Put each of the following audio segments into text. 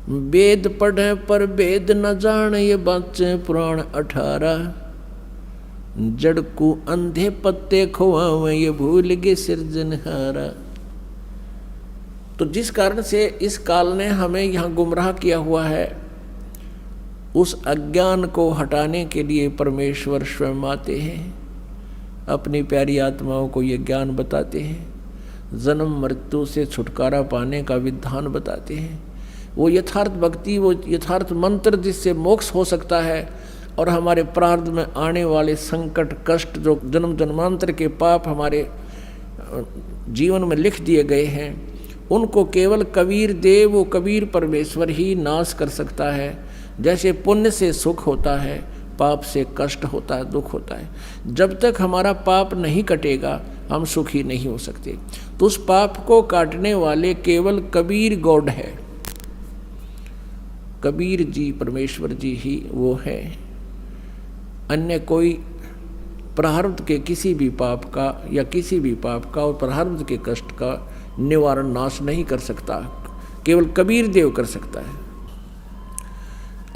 वेद पढ़े पर वेद न जान, ये बाचे पुराण 18। जड़ को अंधे पत्ते खुआवे, ये भूल गए सिरजनहारा। तो जिस कारण से इस काल ने हमें यहाँ गुमराह किया हुआ है, उस अज्ञान को हटाने के लिए परमेश्वर स्वयं आते हैं, अपनी प्यारी आत्माओं को ये ज्ञान बताते हैं, जन्म मृत्यु से छुटकारा पाने का विधान बताते हैं। वो यथार्थ भक्ति, वो यथार्थ मंत्र जिससे मोक्ष हो सकता है और हमारे प्रारब्ध में आने वाले संकट कष्ट, जो जन्म जन्मांतर के पाप हमारे जीवन में लिख दिए गए हैं, उनको केवल कबीर देव, वो कबीर परमेश्वर ही नाश कर सकता है। जैसे पुण्य से सुख होता है, पाप से कष्ट होता है, दुख होता है। जब तक हमारा पाप नहीं कटेगा हम सुखी नहीं हो सकते। तो उस पाप को काटने वाले केवल कबीर गॉड है, कबीर जी परमेश्वर जी ही वो है। अन्य कोई प्रारब्ध के किसी भी पाप का या किसी भी पाप का और प्रारब्ध के कष्ट का निवारण नाश नहीं कर सकता, केवल कबीर देव कर सकता है।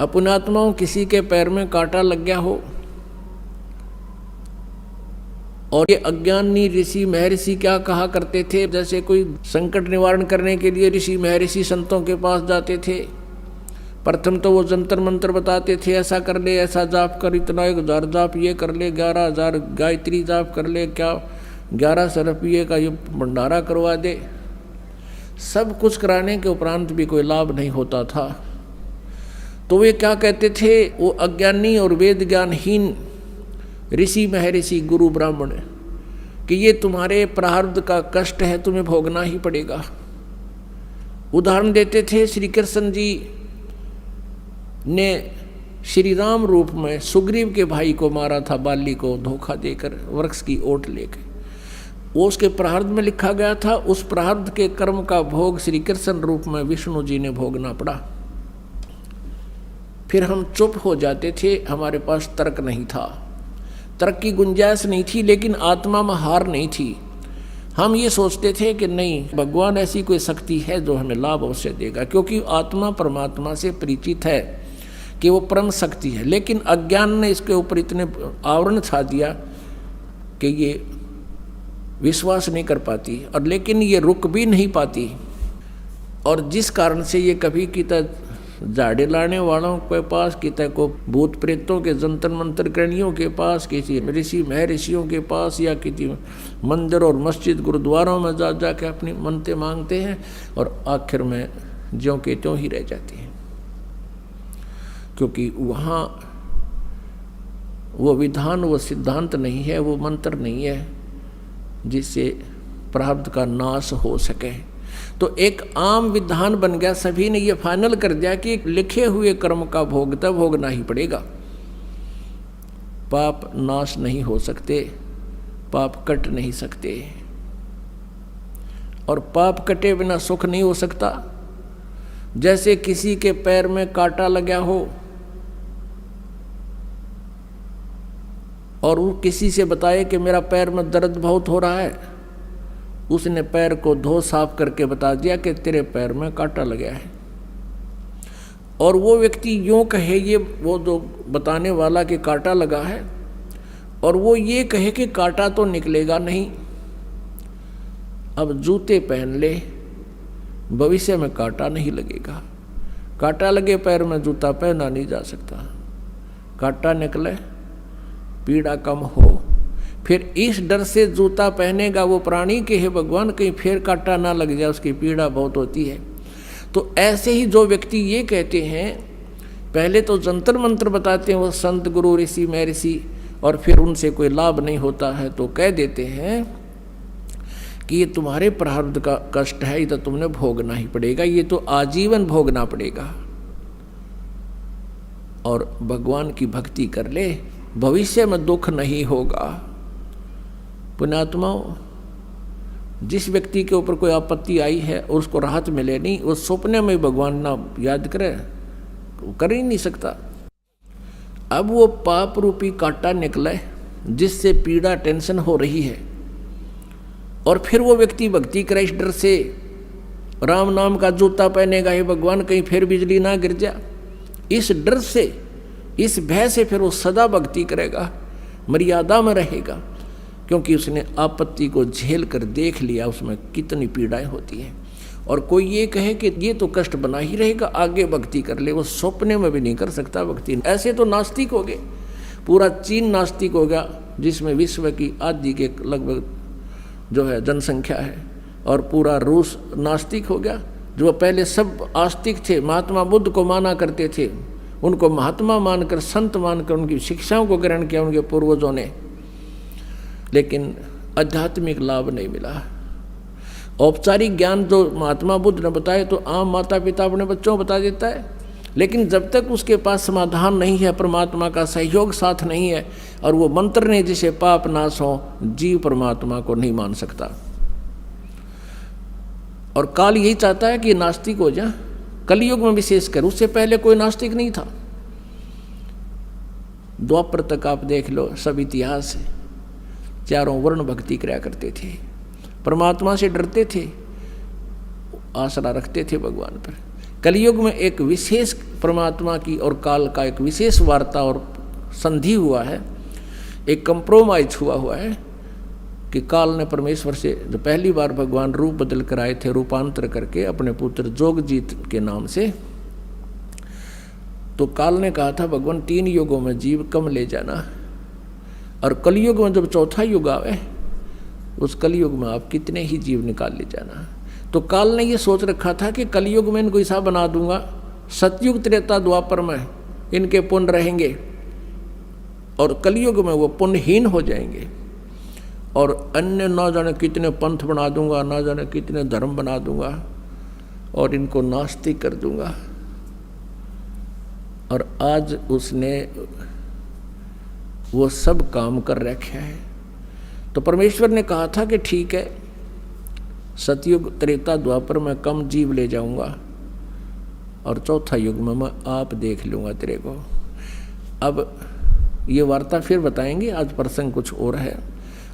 अपनात्माओं, किसी के पैर में कांटा लग गया हो और ये अज्ञानी ऋषि महर्षि क्या कहा करते थे, जैसे कोई संकट निवारण करने के लिए ऋषि महर्षि संतों के पास जाते थे। प्रथम तो वो जंतर मंत्र बताते थे, ऐसा कर ले, ऐसा जाप कर, इतना 1000 जाप ये कर ले, 11,000 गायत्री जाप कर ले, क्या 1100 रुपये का ये भंडारा करवा दे। सब कुछ कराने के उपरांत भी कोई लाभ नहीं होता था। तो वे क्या कहते थे, वो अज्ञानी और वेद ज्ञानहीन ऋषि महर्षि गुरु ब्राह्मण, कि ये तुम्हारे प्रारब्ध का कष्ट है, तुम्हें भोगना ही पड़ेगा। उदाहरण देते थे, श्री कृष्ण जी ने श्री राम रूप में सुग्रीव के भाई को मारा था, बाली को धोखा देकर वृक्ष की ओट लेकर। वो उसके प्रारब्ध में लिखा गया था। उस प्रारब्ध के कर्म का भोग श्री कृष्ण रूप में विष्णु जी ने भोगना पड़ा। फिर हम चुप हो जाते थे, हमारे पास तर्क नहीं था, तर्क की गुंजाइश नहीं थी, लेकिन आत्मा में हार नहीं थी। हम ये सोचते थे कि नहीं, भगवान ऐसी कोई शक्ति है जो हमें लाभ अवश्य देगा, क्योंकि आत्मा परमात्मा से परिचित है कि वो परम शक्ति है। लेकिन अज्ञान ने इसके ऊपर इतने आवरण छा दिया कि ये विश्वास नहीं कर पाती, और लेकिन ये रुक भी नहीं पाती। और जिस कारण से ये कभी किता झाड़े लाने वालों के पास, किता को भूत प्रेतों के जंतर मंत्र करणियों के पास, किसी ऋषि महर्षियों के पास, या किसी मंदिर और मस्जिद गुरुद्वारों में जा जाके अपनी मन्नतें मांगते हैं, और आखिर में ज्यों के त्यों ही रह जाती हैं। क्योंकि वहाँ वो विधान, वो सिद्धांत नहीं है, वो मंत्र नहीं है जिससे प्रारब्ध का नाश हो सके। तो एक आम विधान बन गया, सभी ने ये फाइनल कर दिया कि लिखे हुए कर्म का भोग तब भोगना ही पड़ेगा। पाप नाश नहीं हो सकते, पाप कट नहीं सकते, और पाप कटे बिना सुख नहीं हो सकता। जैसे किसी के पैर में कांटा लगा हो और वो किसी से बताए कि मेरा पैर में दर्द बहुत हो रहा है, उसने पैर को धो साफ करके बता दिया कि तेरे पैर में कांटा लगा है, और वो व्यक्ति यूँ कहे, ये वो जो बताने वाला कि कांटा लगा है, और वो ये कहे कि कांटा तो निकलेगा नहीं, अब जूते पहन ले, भविष्य में कांटा नहीं लगेगा। कांटा लगे पैर में जूता पहना नहीं जा सकता, कांटा निकले पीड़ा कम हो। फिर इस डर से जूता पहनेगा वो प्राणी के, हे भगवान कहीं फिर कांटा ना लग जाए, उसकी पीड़ा बहुत होती है। तो ऐसे ही जो व्यक्ति ये कहते हैं, पहले तो जंतर मंत्र बताते हैं वो संत गुरु ऋषि महर्षि, और फिर उनसे कोई लाभ नहीं होता है तो कह देते हैं कि ये तुम्हारे प्रारब्ध का कष्ट है, ये तो तुमने भोगना ही पड़ेगा, ये तो आजीवन भोगना पड़ेगा, और भगवान की भक्ति कर ले, भविष्य में दुख नहीं होगा। पुण्यात्माओं, जिस व्यक्ति के ऊपर कोई आपत्ति आई है और उसको राहत मिले नहीं, वो सपने में भगवान ना याद करे, वो कर ही नहीं सकता। अब वो पाप रूपी कांटा निकले जिससे पीड़ा टेंशन हो रही है, और फिर वो व्यक्ति भक्ति करे इस डर से राम नाम का जूता पहनेगा, हे भगवान कहीं फिर बिजली ना गिर जा। इस डर से, इस भय से फिर वो सदा भक्ति करेगा, मर्यादा में रहेगा, क्योंकि उसने आपत्ति को झेल कर देख लिया उसमें कितनी पीड़ाएं होती हैं। और कोई ये कहे कि ये तो कष्ट बना ही रहेगा, आगे भक्ति कर ले, वो सपने में भी नहीं कर सकता भक्ति। ऐसे तो नास्तिक हो गए, पूरा चीन नास्तिक हो गया, जिसमें विश्व की आधी के लगभग जो है जनसंख्या है, और पूरा रूस नास्तिक हो गया। जो पहले सब आस्तिक थे, महात्मा बुद्ध को माना करते थे, उनको महात्मा मानकर, संत मानकर उनकी शिक्षाओं को ग्रहण किया उनके पूर्वजों ने, लेकिन आध्यात्मिक लाभ नहीं मिला। औपचारिक ज्ञान जो महात्मा बुद्ध ने बताए तो आम माता पिता अपने बच्चों को बता देता है, लेकिन जब तक उसके पास समाधान नहीं है, परमात्मा का सहयोग साथ नहीं है, और वो मंत्र ने जिसे पाप नाश हो, जीव परमात्मा को नहीं मान सकता। और काल यही चाहता है कि नास्तिक हो जाए, कलयुग में विशेषकर, उससे पहले कोई नास्तिक नहीं था। द्वापर तक आप देख लो, सब इतिहास है, चारों वर्ण भक्ति किया करते थे, परमात्मा से डरते थे, आसरा रखते थे भगवान पर। कलयुग में एक विशेष परमात्मा की और काल का एक विशेष वार्ता और संधि हुआ है, एक कंप्रोमाइज हुआ है कि काल ने परमेश्वर से जो पहली बार भगवान रूप बदल कर आए थे, रूपांतर करके अपने पुत्र जोगजीत के नाम से, तो काल ने कहा था भगवान 3 युगों में जीव कम ले जाना, और कलयुग में जब चौथा युग आवे, उस कलयुग में आप कितने ही जीव निकाल ले जाना। तो काल ने ये सोच रखा था कि कलयुग में इनको ऐसा बना दूंगा, सतयुग त्रेता द्वापर में इनके पुण्य रहेंगे, और कलयुग में वो पुण्यहीन हो जाएंगे, और अन्य ना जाने कितने पंथ बना दूंगा, ना जाने कितने धर्म बना दूंगा, और इनको नास्तिक कर दूंगा। और आज उसने वो सब काम कर रखे है। तो परमेश्वर ने कहा था कि ठीक है, सतयुग त्रेता द्वापर में कम जीव ले जाऊंगा, और चौथा युग में मैं आप देख लूँगा तेरे को। अब ये वार्ता फिर बताएंगे, आज प्रसंग कुछ और है।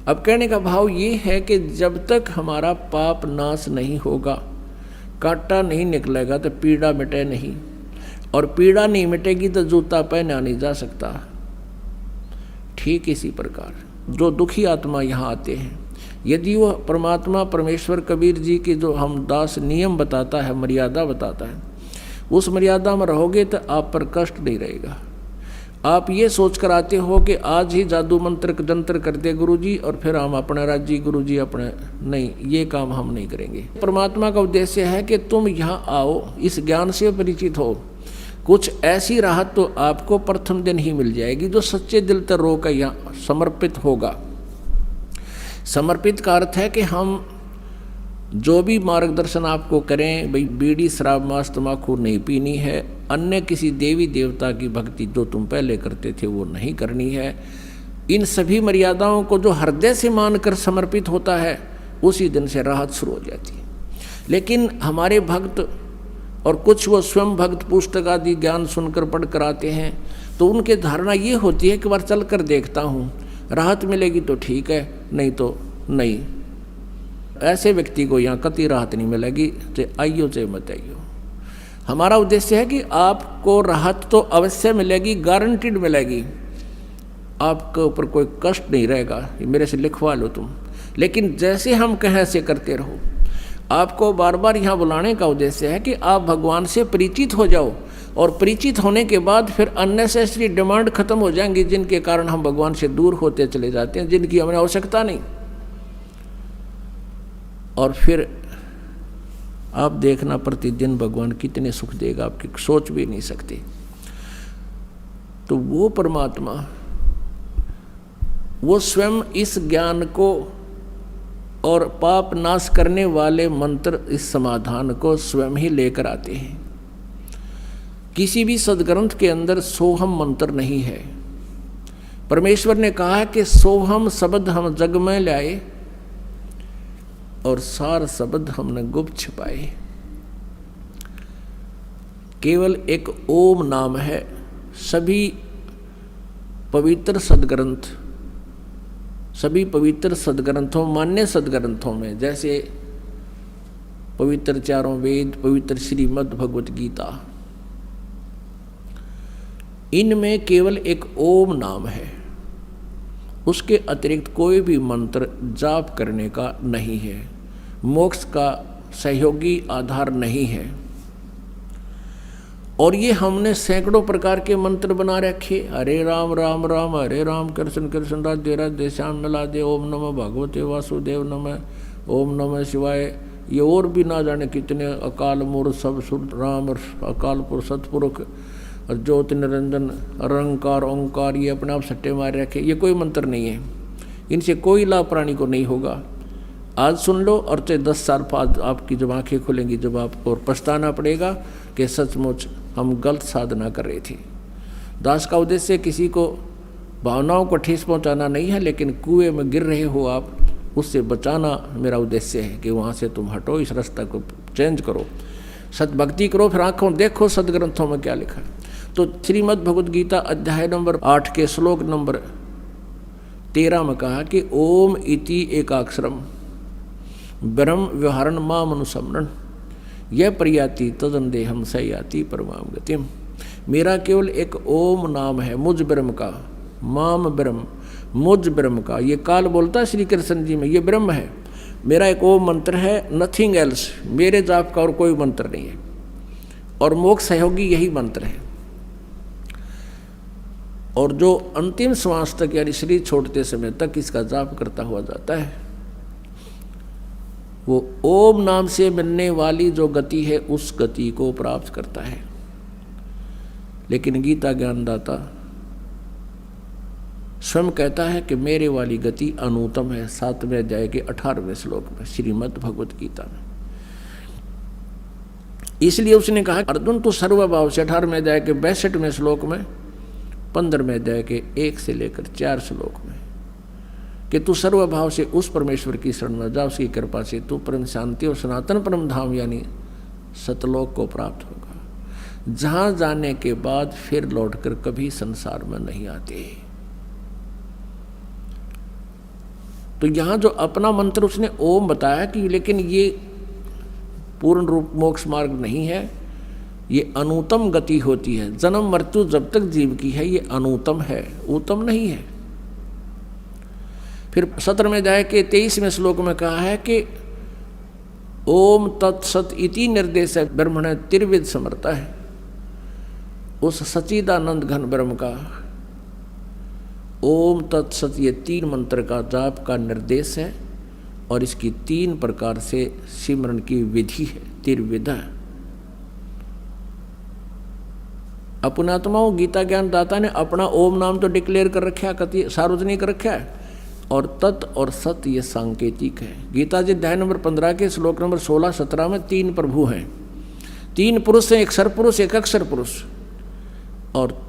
अब कहने का भाव ये है कि जब तक हमारा पाप नाश नहीं होगा, कांटा नहीं निकलेगा, तो पीड़ा मिटे नहीं, और पीड़ा नहीं मिटेगी तो जूता पहना नहीं जा सकता। ठीक इसी प्रकार जो दुखी आत्मा यहाँ आते हैं, यदि वो परमात्मा परमेश्वर कबीर जी की जो हम दास नियम बताता है, मर्यादा बताता है, उस मर्यादा में रहोगे तो आप पर कष्ट नहीं रहेगा। आप ये सोच कर आते हो कि आज ही जादू मंत्र जंत्र कर दे गुरुजी और फिर हम अपना राज्य गुरुजी अपने, नहीं, ये काम हम नहीं करेंगे। परमात्मा का उद्देश्य है कि तुम यहाँ आओ, इस ज्ञान से परिचित हो, कुछ ऐसी राहत तो आपको प्रथम दिन ही मिल जाएगी जो सच्चे दिल तक रो कर यहाँ समर्पित होगा। समर्पित का अर्थ है कि हम जो भी मार्गदर्शन आपको करें, भाई बीड़ी शराब मांस तम्बाकू नहीं पीनी है, अन्य किसी देवी देवता की भक्ति जो तुम पहले करते थे वो नहीं करनी है, इन सभी मर्यादाओं को जो हृदय से मानकर समर्पित होता है, उसी दिन से राहत शुरू हो जाती है। लेकिन हमारे भक्त और कुछ वो स्वयं भक्त पुस्तक आदि ज्ञान सुनकर पढ़ कर आते हैं, तो उनके धारणा ये होती है कि बार चल कर देखता हूँ, राहत मिलेगी तो ठीक है, नहीं तो नहीं। ऐसे व्यक्ति को यहाँ कतई राहत नहीं मिलेगी, चाहे आइयो चाहे मत आइयो। हमारा उद्देश्य है कि आपको राहत तो अवश्य मिलेगी, गारंटीड मिलेगी, आपके ऊपर कोई कष्ट नहीं रहेगा, मेरे से लिखवा लो तुम। लेकिन जैसे हम कहें ऐसे करते रहो। आपको बार बार यहाँ बुलाने का उद्देश्य है कि आप भगवान से परिचित हो जाओ, और परिचित होने के बाद फिर अननेसेसरी डिमांड खत्म हो जाएंगी, जिनके कारण हम भगवान से दूर होते चले जाते हैं, जिनकी हमें आवश्यकता नहीं। और फिर आप देखना प्रतिदिन भगवान कितने सुख देगा, आपकी सोच भी नहीं सकते। तो वो परमात्मा, वो स्वयं इस ज्ञान को और पाप नाश करने वाले मंत्र, इस समाधान को स्वयं ही लेकर आते हैं। किसी भी सदग्रंथ के अंदर सोहम मंत्र नहीं है। परमेश्वर ने कहा कि सोहम शब्द हम जग में लाए, और सार शब्द हमने गुप्त छिपाए। केवल एक ओम नाम है। सभी पवित्र सदग्रंथ, सभी पवित्र सदग्रंथों, मान्य सदग्रंथों में, जैसे पवित्र चारों वेद, पवित्र श्रीमद् भगवत गीता, इनमें केवल एक ओम नाम है। उसके अतिरिक्त कोई भी मंत्र जाप करने का नहीं है, मोक्ष का सहयोगी आधार नहीं है। और ये हमने सैकड़ों प्रकार के मंत्र बना रखे, हरे राम राम राम हरे राम, कृष्ण कृष्ण राधे राधे श्याम राधे, ओम नमः भगवते वासुदेव नमः, ओम नमः शिवाय। ये और भी ना जाने कितने अकाल मूर्त सब सुर राम, अकाल पुरुष सतपुरुष, ज्योति निरंजन, अरंकार ओंकार, ये अपने आप सट्टे मारे रखे। ये कोई मंत्र नहीं है, इनसे कोई लाभ प्राणी को नहीं होगा। आज सुन लो और 10 साल बाद आपकी जब आँखें खुलेंगी, जब आपको पछताना पड़ेगा कि सचमुच हम गलत साधना कर रहे थे। दास का उद्देश्य किसी को भावनाओं को ठेस पहुंचाना नहीं है, लेकिन कुएं में गिर रहे हो आप, उससे बचाना मेरा उद्देश्य है कि वहाँ से तुम हटो, इस रास्ता को चेंज करो, सतभक्ति करो, फिर आँखों देखो सदग्रंथों में क्या लिखा है। तो श्रीमद् भगवद गीता अध्याय नंबर 8 के श्लोक नंबर 13 में कहा कि ओम इति एकाक्षरम ब्रह्म व्यवहारण माम अनुसमरण यह प्रयाति तदंदेहम सयाति परमाम गतिम। मेरा केवल एक ओम नाम है, मुझ ब्रह्म का, माम ब्रह्म, मुझ ब्रह्म का। ये काल बोलता है श्री कृष्ण जी में, ये ब्रह्म है, मेरा एक ओम मंत्र है, नथिंग एल्स। मेरे जाप का और कोई मंत्र नहीं है, और मोक्ष सहयोगी यही मंत्र है। और जो अंतिम श्वास तक यानी शरीर छोड़ते समय तक इसका जाप करता हुआ जाता है, वो ओम नाम से मिलने वाली जो गति है उस गति को प्राप्त करता है। लेकिन गीता ज्ञानदाता स्वयं कहता है कि मेरे वाली गति अनुत्तम है, 7वें अध्याय के 18वें श्लोक में श्रीमद् भगवत गीता में। इसलिए उसने कहा अर्जुन तू सर्वभाव से 18वें अध्याय के 62वें श्लोक में, 15वें अध्याय के 1 से लेकर 4 श्लोक में, कि तू सर्वभाव से उस परमेश्वर की शरण में जा, उसकी कृपा से तू परम शांति और सनातन परम धाम यानी सतलोक को प्राप्त होगा, जहां जाने के बाद फिर लौटकर कभी संसार में नहीं आते। तो यहां जो अपना मंत्र उसने ओम बताया कि लेकिन ये पूर्ण रूप मोक्ष मार्ग नहीं है, ये अनुत्तम गति होती है। जन्म मृत्यु जब तक जीव की है ये अनुत्तम है, उत्तम नहीं है। फिर 17वें अध्याय के 23वें श्लोक में कहा है कि ओम तत्सत इति निर्देश ब्रह्मण त्रिविध समर्था है। उस सच्चिदानंद घन ब्रह्म का ओम तत्सत ये 3 मंत्र का जाप का निर्देश है, और इसकी 3 प्रकार से सिमरन की विधि है, त्रिविधा। अपनात्माओं गीता ज्ञान दाता ने अपना ओम नाम तो डिक्लेयर कर रखा है, सार्वजनिक रखा है, और तत् और सत ये सांकेतिक है। गीता जी अध्याय नंबर 15 के श्लोक नंबर 16-17 में 3 प्रभु हैं, 3 पुरुष हैं, एक सरपुरुष एक अक्षर पुरुष। और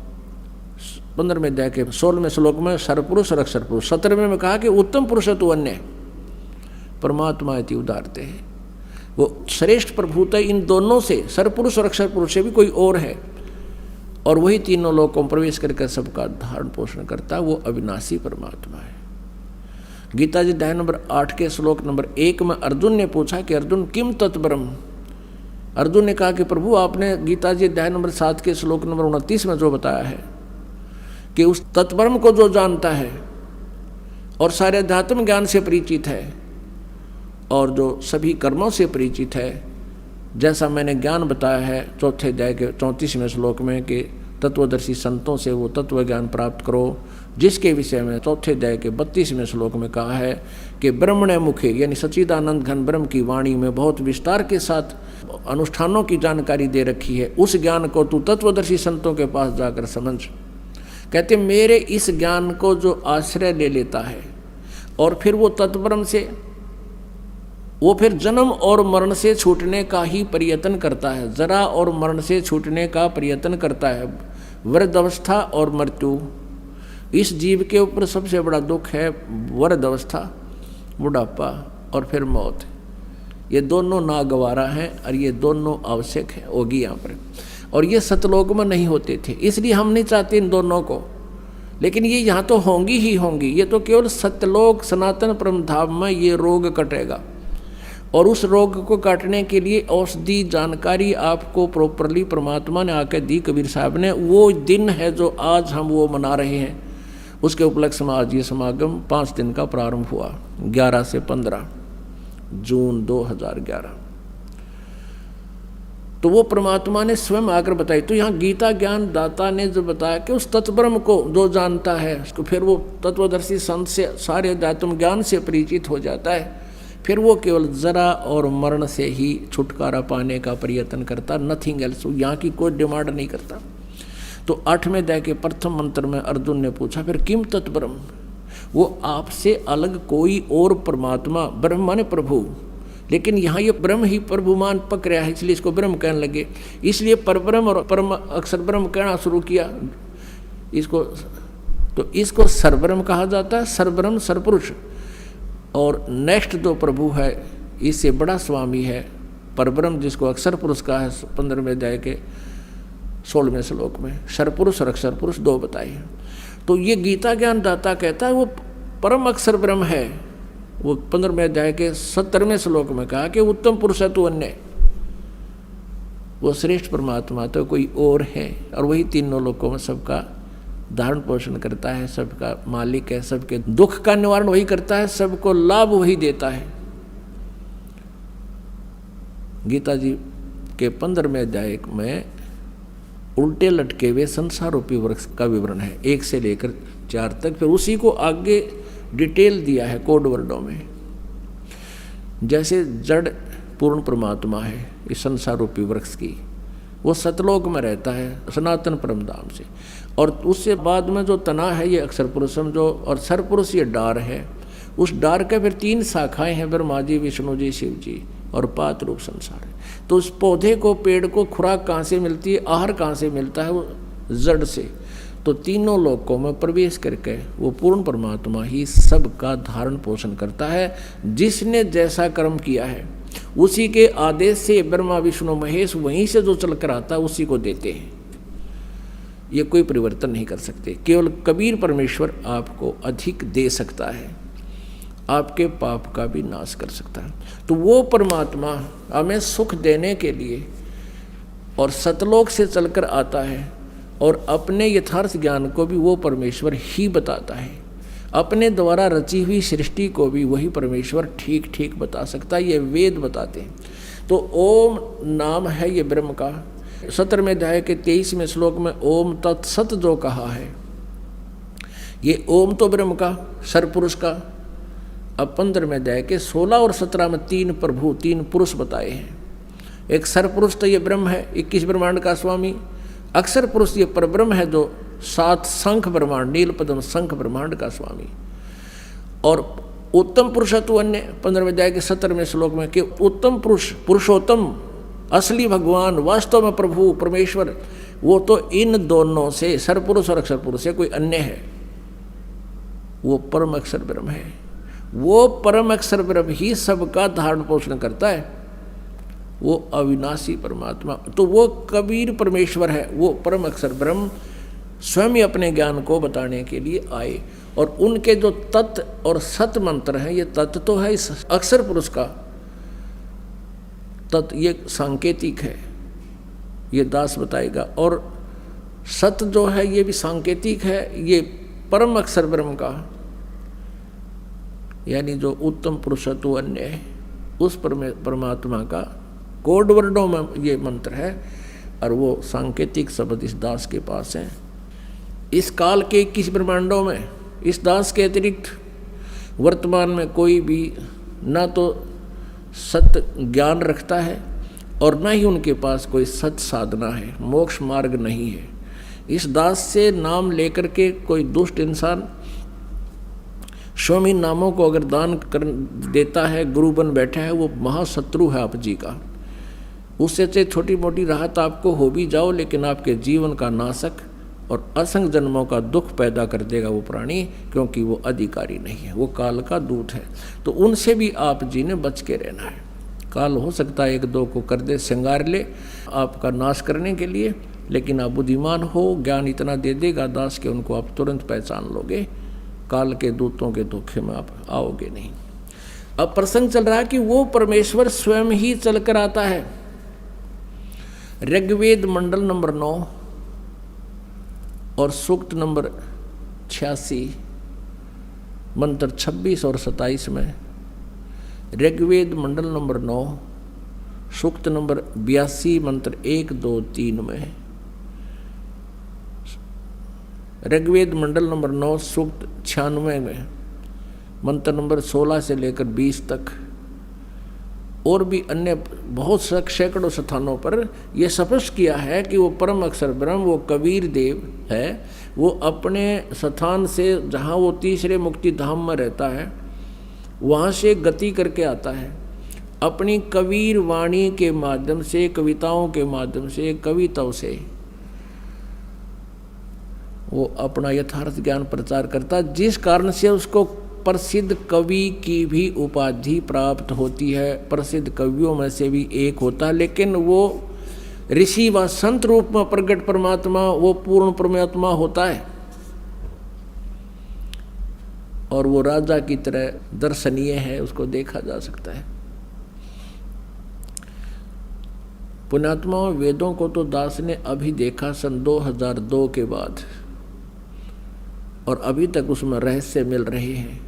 15वें अध्याय के 16वें श्लोक में सरपुरुष और अक्षर पुरुष। 17वें में कहा कि उत्तम पुरुष तो अन्य परमात्मा इति उदारते हैं। वो श्रेष्ठ प्रभुता इन दोनों से, सरपुरुष और अक्षर पुरुष से भी कोई और है, और वही तीनों लोगों में प्रवेश करके सबका धारण पोषण करता है, वो अविनाशी परमात्मा है। गीता जी अध्याय नंबर 8 के श्लोक नंबर 1 में अर्जुन ने पूछा कि अर्जुन किम तत्ब्रह्म। अर्जुन ने कहा कि प्रभु आपने गीता जी अध्याय नंबर 7 के श्लोक नंबर 29 में जो बताया है कि उस तत्ब्रह्म को जो जानता है और सारे अध्यात्म ज्ञान से परिचित है और जो सभी कर्मों से परिचित है, जैसा मैंने ज्ञान बताया है 4थे अध्याय के 34वें श्लोक में कि तत्वदर्शी संतों से वो तत्व ज्ञान प्राप्त करो, जिसके विषय में 4थे अध्याय के 32वें श्लोक में कहा है कि ब्रह्मण्य मुखे यानी सच्चिदानंद घन ब्रह्म की वाणी में बहुत विस्तार के साथ अनुष्ठानों की जानकारी दे रखी है। उस ज्ञान को तू तत्वदर्शी संतों के पास जाकर समझ। कहते मेरे इस ज्ञान को जो आश्रय ले लेता है और फिर वो तत्ब्रह्म से वो फिर जन्म और मरण से छूटने का ही प्रयत्न करता है, जरा और मरण से छूटने का प्रयत्न करता है। वृद्धावस्था और मृत्यु इस जीव के ऊपर सबसे बड़ा दुख है। वृद्धावस्था, बुढ़ापा और फिर मौत, ये दोनों नागवारा हैं और ये दोनों आवश्यक है होगी यहाँ पर। और ये सतलोक में नहीं होते थे, इसलिए हम नहीं चाहते इन दोनों को, लेकिन ये यहाँ तो होंगी ही होंगी। ये तो केवल सत्यलोक सनातन परम धाम में ये रोग कटेगा। और उस रोग को काटने के लिए औषधि जानकारी आपको प्रॉपरली परमात्मा ने आके दी कबीर साहब ने। वो दिन है जो आज हम वो मना रहे हैं। उसके उपलक्ष्य में आज ये समागम 5 दिन का प्रारंभ हुआ, 11 से 15 जून 2011। तो वो परमात्मा ने स्वयं आकर बताई। तो यहाँ गीता ज्ञान दाता ने जो बताया कि उस तत्ब्रह्म को जो जानता है उसको फिर वो तत्वदर्शी संत से सारे अध्यात्म ज्ञान से परिचित हो जाता है। फिर वो केवल जरा और मरण से ही छुटकारा पाने का प्रयत्न करता, नथिंग एल्स। यहाँ की कोई डिमांड नहीं करता। तो 8वें अध्याय के प्रथम मंत्र में अर्जुन ने पूछा फिर किम तत्ब्रह्म, वो आपसे अलग कोई और परमात्मा, ब्रह्म माने प्रभु, लेकिन यहाँ ये ब्रह्म ही प्रभुमान पकड़ा है इसलिए इसको ब्रह्म कहने लगे। इसलिए परब्रह्म और परम अक्षर ब्रह्म कहना शुरू किया इसको। तो इसको सरब्रह्म कहा जाता है, सरब्रह्म सरपुरुष। और नेक्स्ट जो प्रभु है इससे बड़ा स्वामी है परब्रह्म, जिसको अक्षर पुरुष का है 15वें अध्याय के 16वें श्लोक में सरपुरुष और अक्षर पुरुष 2 बताए। तो ये गीता ज्ञान दाता कहता है वो परम अक्षर ब्रह्म है। वो 15वें अध्याय के 17वें श्लोक में कहा कि उत्तम पुरुष है तू अन्य, वो श्रेष्ठ परमात्मा तो कोई और है, और वही तीनों लोकों में सबका धारण पोषण करता है, सबका मालिक है, सबके दुख का निवारण वही करता है, सबको लाभ वही देता है। गीता जी के 15वें अध्याय में उल्टे लटके हुए संसार रूपी वृक्ष का विवरण है 1 से लेकर 4 तक। फिर उसी को आगे डिटेल दिया है कोड वर्डों में। जैसे जड़ पूर्ण परमात्मा है इस संसार रूपी वृक्ष की, वो सतलोक में रहता है सनातन परमधाम से, और उससे बाद में जो तना है ये अक्षर पुरुष समझो, और सरपुरुष ये डार है। उस डार के फिर 3 शाखाएं हैं, ब्रह्मा जी, विष्णु जी, शिव जी, और पात रूप संसार है। तो उस पौधे को, पेड़ को खुराक कहाँ से मिलती है, आहार कहाँ से मिलता है, वो जड़ से। तो तीनों लोकों में प्रवेश करके वो पूर्ण परमात्मा ही सबका धारण पोषण करता है। जिसने जैसा कर्म किया है उसी के आदेश से ब्रह्मा विष्णु महेश वहीं से जो चल कर आता है उसी को देते हैं। ये कोई परिवर्तन नहीं कर सकते। केवल कबीर परमेश्वर आपको अधिक दे सकता है, आपके पाप का भी नाश कर सकता है। तो वो परमात्मा हमें सुख देने के लिए और सतलोक से चलकर आता है, और अपने यथार्थ ज्ञान को भी वो परमेश्वर ही बताता है। अपने द्वारा रची हुई सृष्टि को भी वही परमेश्वर ठीक ठीक बता सकता है, ये वेद बताते हैं। तो ओम नाम है ये ब्रह्म का। 17वें अध्याय के 23वें श्लोक में ओम तत्सत जो कहा है, ये ओम तो ब्रह्म का, सरपुरुष का। अब 15वें अध्याय के 16 और 17 में 3 प्रभु 3 पुरुष बताए हैं। एक सरपुरुष तो ये ब्रह्म है 21 ब्रह्मांड का स्वामी। अक्षर पुरुष ये परब्रह्म है जो 7 शंख ब्रह्मांड, नील पद्म शंख ब्रह्मांड का स्वामी। और उत्तम पुरुष है तो अन्य 15वें अध्याय के 17वें श्लोक में कि उत्तम पुरुष, पुरुषोत्तम, असली भगवान, वास्तव में प्रभु परमेश्वर, वो तो इन दोनों से, सरपुरुष और अक्षर पुरुष से कोई अन्य है। वो परम अक्षर ब्रह्म है। वो परम अक्षर ब्रह्म ही सबका धारण पोषण करता है, वो अविनाशी परमात्मा। तो वो कबीर परमेश्वर है, वो परम अक्षर ब्रह्म स्वयं ही अपने ज्ञान को बताने के लिए आए। और उनके जो तत् और सत मंत्र हैं, ये तत् तो है इस अक्षर पुरुष का, तत् ये सांकेतिक है, ये दास बताएगा। और सत जो है ये भी सांकेतिक है, ये परम अक्षर ब्रह्म का, यानी जो उत्तम पुरुषत्व अन्य है उस परमात्मा का कोड वर्डों में ये मंत्र है। और वो सांकेतिक शब्द इस दास के पास है। इस काल के 21 ब्रह्मांडों में इस दास के अतिरिक्त वर्तमान में कोई भी ना तो सत्य ज्ञान रखता है और ना ही उनके पास कोई सत्य साधना है, मोक्ष मार्ग नहीं है। इस दास से नाम लेकर के कोई दुष्ट इंसान स्वामी नामों को अगर दान कर देता है, गुरु बन बैठा है, वो महाशत्रु है आप जी का। उससे से छोटी मोटी राहत आपको हो भी जाओ, लेकिन आपके जीवन का नाशक और असंख्य जन्मों का दुख पैदा कर देगा वो प्राणी, क्योंकि वो अधिकारी नहीं है, वो काल का दूत है। तो उनसे भी आप जी ने बच के रहना है। काल हो सकता है 1-2 को कर दे, श्रृंगार ले आपका नाश करने के लिए, लेकिन आप बुद्धिमान हो, ज्ञान इतना दे देगा दास के उनको आप तुरंत पहचान लोगे। काल के दूतों के धोखे में आप आओगे नहीं। अब प्रसंग चल रहा है कि वो परमेश्वर स्वयं ही चलकर आता है। ऋग्वेद मंडल नंबर 9 और सूक्त नंबर 86 मंत्र 26 और 27 में, ऋग्वेद मंडल नंबर 9 सूक्त नंबर 82 मंत्र 1, 2, 3 में, ऋग्वेद मंडल नंबर 9 सूक्त 96 में मंत्र नंबर 16 से लेकर 20 तक, और भी अन्य बहुत सैकड़ों स्थानों पर यह स्पष्ट किया है कि वो परम अक्षर ब्रह्म, वो कबीर देव है, वो अपने स्थान से जहाँ वो तीसरे मुक्ति धाम में रहता है वहाँ से गति करके आता है। अपनी कबीर वाणी के माध्यम से, कविताओं के माध्यम से, कविताओं से वो अपना यथार्थ ज्ञान प्रचार करता, जिस कारण से उसको प्रसिद्ध कवि की भी उपाधि प्राप्त होती है। प्रसिद्ध कवियों में से भी एक होता है, लेकिन वो ऋषि व संत रूप में प्रकट परमात्मा, वो पूर्ण परमात्मा होता है और वो राजा की तरह दर्शनीय है, उसको देखा जा सकता है। पुण्यात्मा वेदों को तो दास ने अभी देखा सन 2002 के बाद, और अभी तक उसमें रहस्य मिल रहे हैं।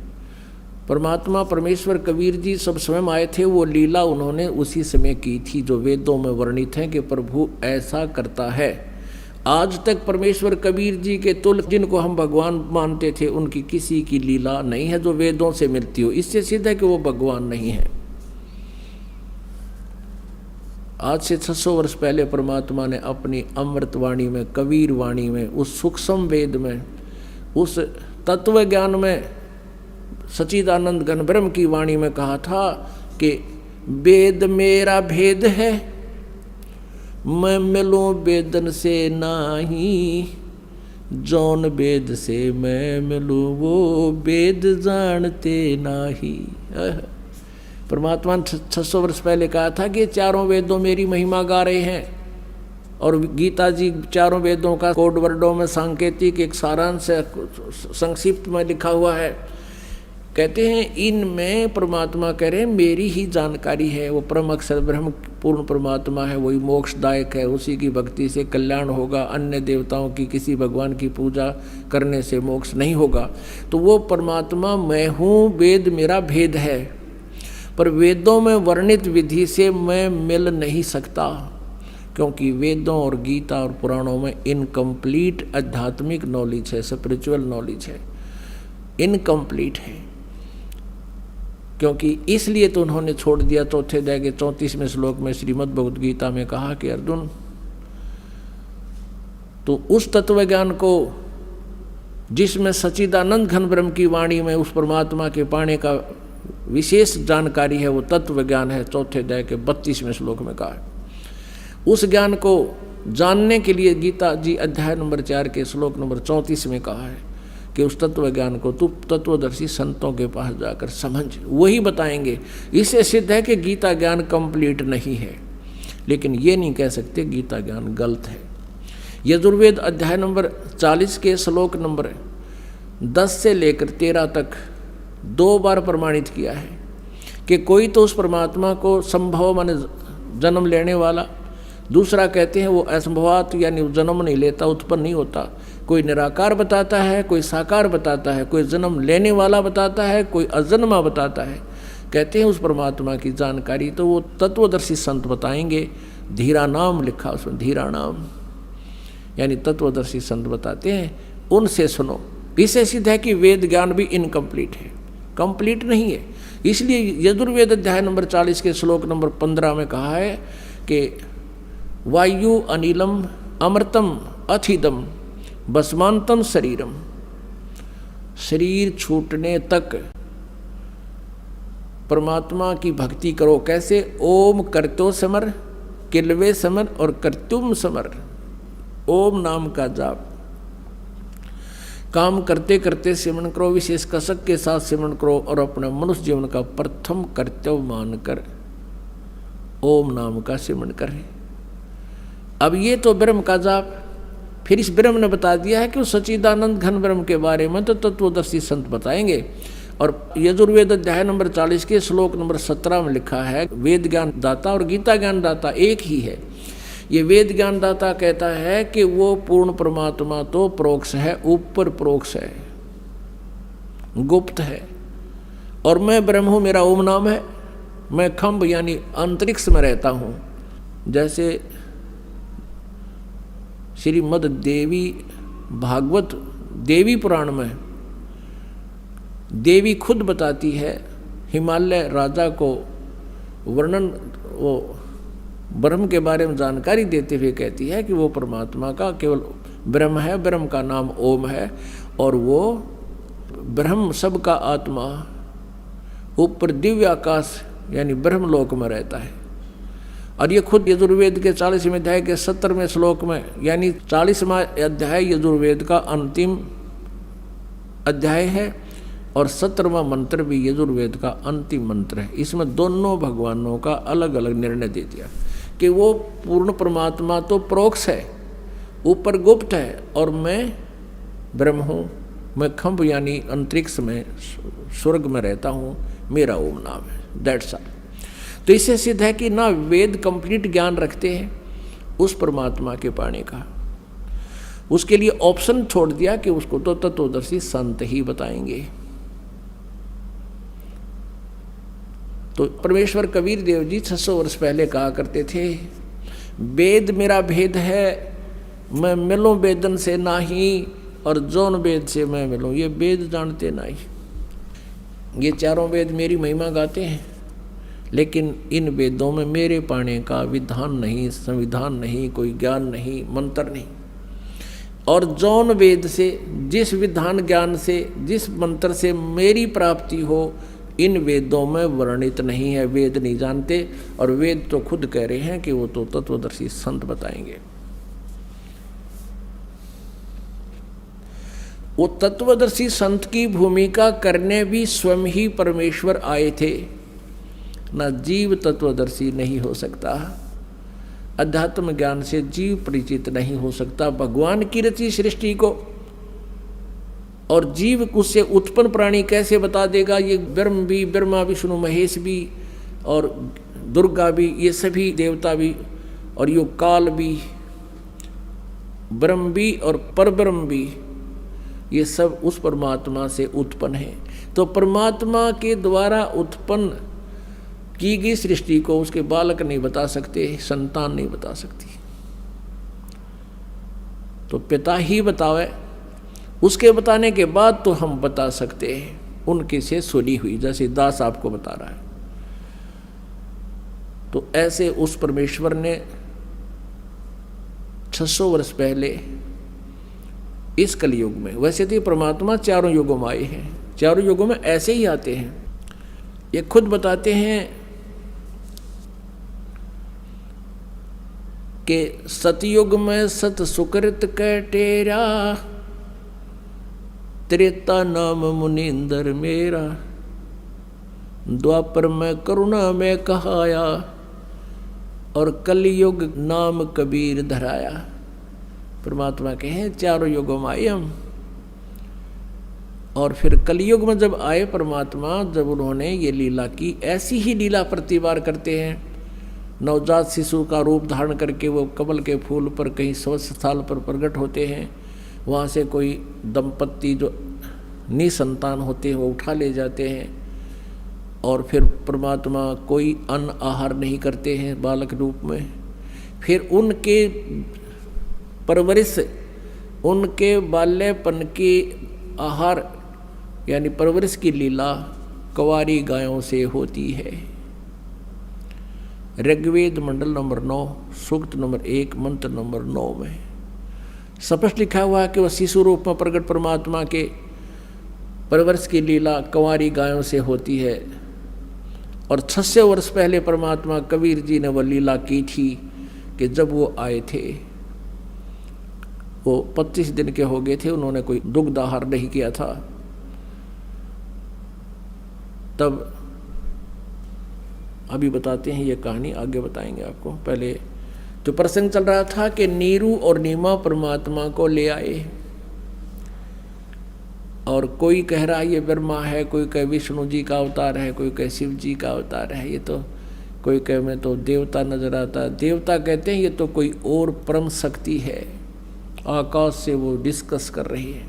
परमात्मा परमेश्वर कबीर जी सब स्वयं आए थे, वो लीला उन्होंने उसी समय की थी जो वेदों में वर्णित है कि प्रभु ऐसा करता है। आज तक परमेश्वर कबीर जी के तुल्य जिनको हम भगवान मानते थे, उनकी किसी की लीला नहीं है जो वेदों से मिलती हो। इससे सिद्ध है कि वो भगवान नहीं है। आज से 600 वर्ष पहले परमात्मा ने अपनी अमृतवाणी में, कबीर वाणी में, उस सूक्ष्म वेद में, उस तत्व ज्ञान में, सच्चिदानंद घन ब्रह्म की वाणी में कहा था कि वेद मेरा भेद है, मैं मिलूं वेदन से नाही, जौन वेद से मैं मिलूं वो वेद जानते नाही। परमात्मा ने 600 वर्ष पहले कहा था कि चारों वेदों मेरी महिमा गा रहे हैं, और गीता जी चारों वेदों का कोड वर्डों में सांकेतिक एक सारांश संक्षिप्त में लिखा हुआ है। कहते हैं इनमें परमात्मा कह रहे हैं मेरी ही जानकारी है, वो परम अक्षर ब्रह्म पूर्ण परमात्मा है, वही मोक्षदायक है, उसी की भक्ति से कल्याण होगा, अन्य देवताओं की, किसी भगवान की पूजा करने से मोक्ष नहीं होगा। तो वो परमात्मा मैं हूँ, वेद मेरा भेद है, पर वेदों में वर्णित विधि से मैं मिल नहीं सकता, क्योंकि वेदों और गीता और पुराणों में इनकम्प्लीट आध्यात्मिक नॉलेज है, स्पिरिचुअल नॉलेज है, इनकम्प्लीट है। क्योंकि इसलिए तो उन्होंने छोड़ दिया। चौथे अध्याय के 34वें श्लोक में श्रीमद् भगवद गीता में कहा कि अर्जुन तो उस तत्व ज्ञान को जिसमें सच्चिदानंद घन ब्रह्म की वाणी में उस परमात्मा के पाने का विशेष जानकारी है, वो तत्व ज्ञान है। चौथे अध्याय के 32वें श्लोक में कहा है। उस ज्ञान को जानने के लिए गीता जी अध्याय नंबर 4 के श्लोक नंबर 34 में कहा है कि उस तत्व ज्ञान को तू तत्वदर्शी संतों के पास जाकर समझ, वही बताएंगे। इससे सिद्ध है कि गीता ज्ञान कंप्लीट नहीं है, लेकिन ये नहीं कह सकते गीता ज्ञान गलत है। यजुर्वेद अध्याय नंबर 40 के श्लोक नंबर 10 से लेकर 13 तक 2 बार प्रमाणित किया है कि कोई तो उस परमात्मा को संभव माने जन्म लेने वाला, दूसरा कहते हैं वो असंभवात यानी जन्म नहीं लेता, उत्पन्न नहीं होता। कोई निराकार बताता है, कोई साकार बताता है, कोई जन्म लेने वाला बताता है, कोई अजन्मा बताता है। कहते हैं उस परमात्मा की जानकारी तो वो तत्वदर्शी संत बताएंगे। धीरा नाम लिखा उसमें, धीरा नाम यानी तत्वदर्शी संत बताते हैं, उनसे सुनो। इससे सिद्ध है कि वेद ज्ञान भी इनकम्प्लीट है, कंप्लीट नहीं है। इसलिए यजुर्वेद अध्याय नंबर 40 के श्लोक नंबर 15 में कहा है कि वायु अनिलम अमृतम अथिदम भस्मांतम शरीरम, शरीर छूटने तक परमात्मा की भक्ति करो। कैसे? ओम करतो समर, किलवे समर और कर्तुम समर। ओम नाम का जाप काम करते करते सिमरण करो, विशेष कसक के साथ सिमरण करो और अपने मनुष्य जीवन का प्रथम कर्तव्य मानकर ओम नाम का सिमरण करें। अब ये तो ब्रह्म का जाप। फिर इस ब्रह्म ने बता दिया है कि उस सच्चिदानंद घन ब्रह्म के बारे में तो तत्वदर्शी संत बताएंगे। और यजुर्वेद अध्याय नंबर 40 के श्लोक नंबर 17 में लिखा है, वेद ज्ञान दाता और गीता ज्ञान दाता एक ही है। ये वेद ज्ञान दाता कहता है कि वो पूर्ण परमात्मा तो प्रोक्ष है, ऊपर प्रोक्ष है, गुप्त है, और मैं ब्रह्म हूँ, मेरा ओम नाम है, मैं खम्भ यानी अंतरिक्ष में रहता हूँ। जैसे श्रीमद् देवी भागवत देवी पुराण में देवी खुद बताती है, हिमालय राजा को वर्णन वो ब्रह्म के बारे में जानकारी देते हुए कहती है कि वो परमात्मा का केवल ब्रह्म है, ब्रह्म का नाम ओम है, और वो ब्रह्म सबका आत्मा ऊपर दिव्य आकाश यानी ब्रह्मलोक में रहता है। और ये खुद यजुर्वेद के 40वें अध्याय के 70वें श्लोक में, यानी 40वां अध्याय यजुर्वेद का अंतिम अध्याय है और 17वां मंत्र भी यजुर्वेद का अंतिम मंत्र है। इसमें दोनों भगवानों का अलग अलग निर्णय दे दिया कि वो पूर्ण परमात्मा तो प्रोक्ष है, ऊपर गुप्त है, और मैं ब्रह्म हूँ, मैं खम्भ यानी अंतरिक्ष में स्वर्ग में रहता हूँ, मेरा ओम नाम है। That's all. तो इससे सिद्ध है कि ना वेद कंप्लीट ज्ञान रखते हैं उस परमात्मा के पाने का, उसके लिए ऑप्शन छोड़ दिया कि उसको तो तत्वदर्शी संत ही बताएंगे। तो परमेश्वर कबीर देव जी 600 वर्ष पहले कहा करते थे, वेद मेरा भेद है, मैं मिलूं वेदन से नाही, और जौन वेद से मैं मिलूं। ये वेद जानते नहीं, ये चारों वेद मेरी महिमा गाते हैं, लेकिन इन वेदों में मेरे पाने का विधान नहीं, संविधान नहीं, कोई ज्ञान नहीं, मंत्र नहीं। और जौन वेद से, जिस विधान ज्ञान से, जिस मंत्र से मेरी प्राप्ति हो, इन वेदों में वर्णित नहीं है। वेद नहीं जानते, और वेद तो खुद कह रहे हैं कि वो तो तत्वदर्शी संत बताएंगे। वो तत्वदर्शी संत की भूमिका करने भी स्वयं ही परमेश्वर आए थे, ना जीव तत्वदर्शी नहीं हो सकता। अध्यात्म ज्ञान से जीव परिचित नहीं हो सकता भगवान की रची सृष्टि को, और जीव उससे उत्पन्न प्राणी कैसे बता देगा। ये ब्रह्म भी, ब्रह्मा विष्णु महेश भी, और दुर्गा भी, ये सभी देवता भी, और यो काल भी, ब्रह्म भी और परब्रह्म भी, ये सब उस परमात्मा से उत्पन्न है। तो परमात्मा के द्वारा उत्पन्न की गई सृष्टि को उसके बालक नहीं बता सकते, संतान नहीं बता सकती, तो पिता ही बतावे। उसके बताने के बाद तो हम बता सकते हैं, उनके से सुनी हुई, जैसे दास आपको बता रहा है। तो ऐसे उस परमेश्वर ने 600 वर्ष पहले इस कलयुग में, वैसे तो परमात्मा चारों युगों में आए हैं, चारों युगों में ऐसे ही आते हैं। ये खुद बताते हैं कि सतयुग में सत सुकृत कै टेरा, त्रेता नाम मुनिंदर मेरा, द्वापर में करुणा में कहाया, और कलयुग नाम कबीर धराया। परमात्मा के हैं चारों युगों में आए हम, और फिर कलयुग में जब आए परमात्मा, जब उन्होंने ये लीला की, ऐसी ही लीला प्रतिबार करते हैं। नवजात शिशु का रूप धारण करके वो कमल के फूल पर कहीं स्वच्छ स्थल पर प्रकट होते हैं, वहाँ से कोई दंपत्ति जो निसंतान होते हैं वो उठा ले जाते हैं, और फिर परमात्मा कोई अन्न आहार नहीं करते हैं बालक रूप में। फिर उनके परवरिश, उनके बाल्यपन की आहार यानी परवरिश की लीला कुंवारी गायों से होती है। ऋग्वेद मंडल नंबर 9 सूक्त नंबर 1 मंत्र नंबर 9 में स्पष्ट लिखा हुआ है कि वह शिशु रूप में प्रकट परमात्मा के परवरिश की लीला कुंवारी गायों से होती है। और 600 वर्ष पहले परमात्मा कबीर जी ने वह लीला की थी कि जब वो आए थे, वो 25 दिन के हो गए थे, उन्होंने कोई दुग्ध आहार नहीं किया था। तब अभी बताते हैं ये कहानी, आगे बताएंगे आपको। पहले तो प्रसंग चल रहा था कि नीरू और नीमा परमात्मा को ले आए। और कोई कह रहा है ये ब्रह्मा है, कोई कहे विष्णु जी का अवतार है, कोई कहे शिव जी का अवतार है, ये तो कोई कहे में तो देवता नजर आता है। देवता कहते हैं ये तो कोई और परम शक्ति है, आकाश से वो डिस्कस कर रही है।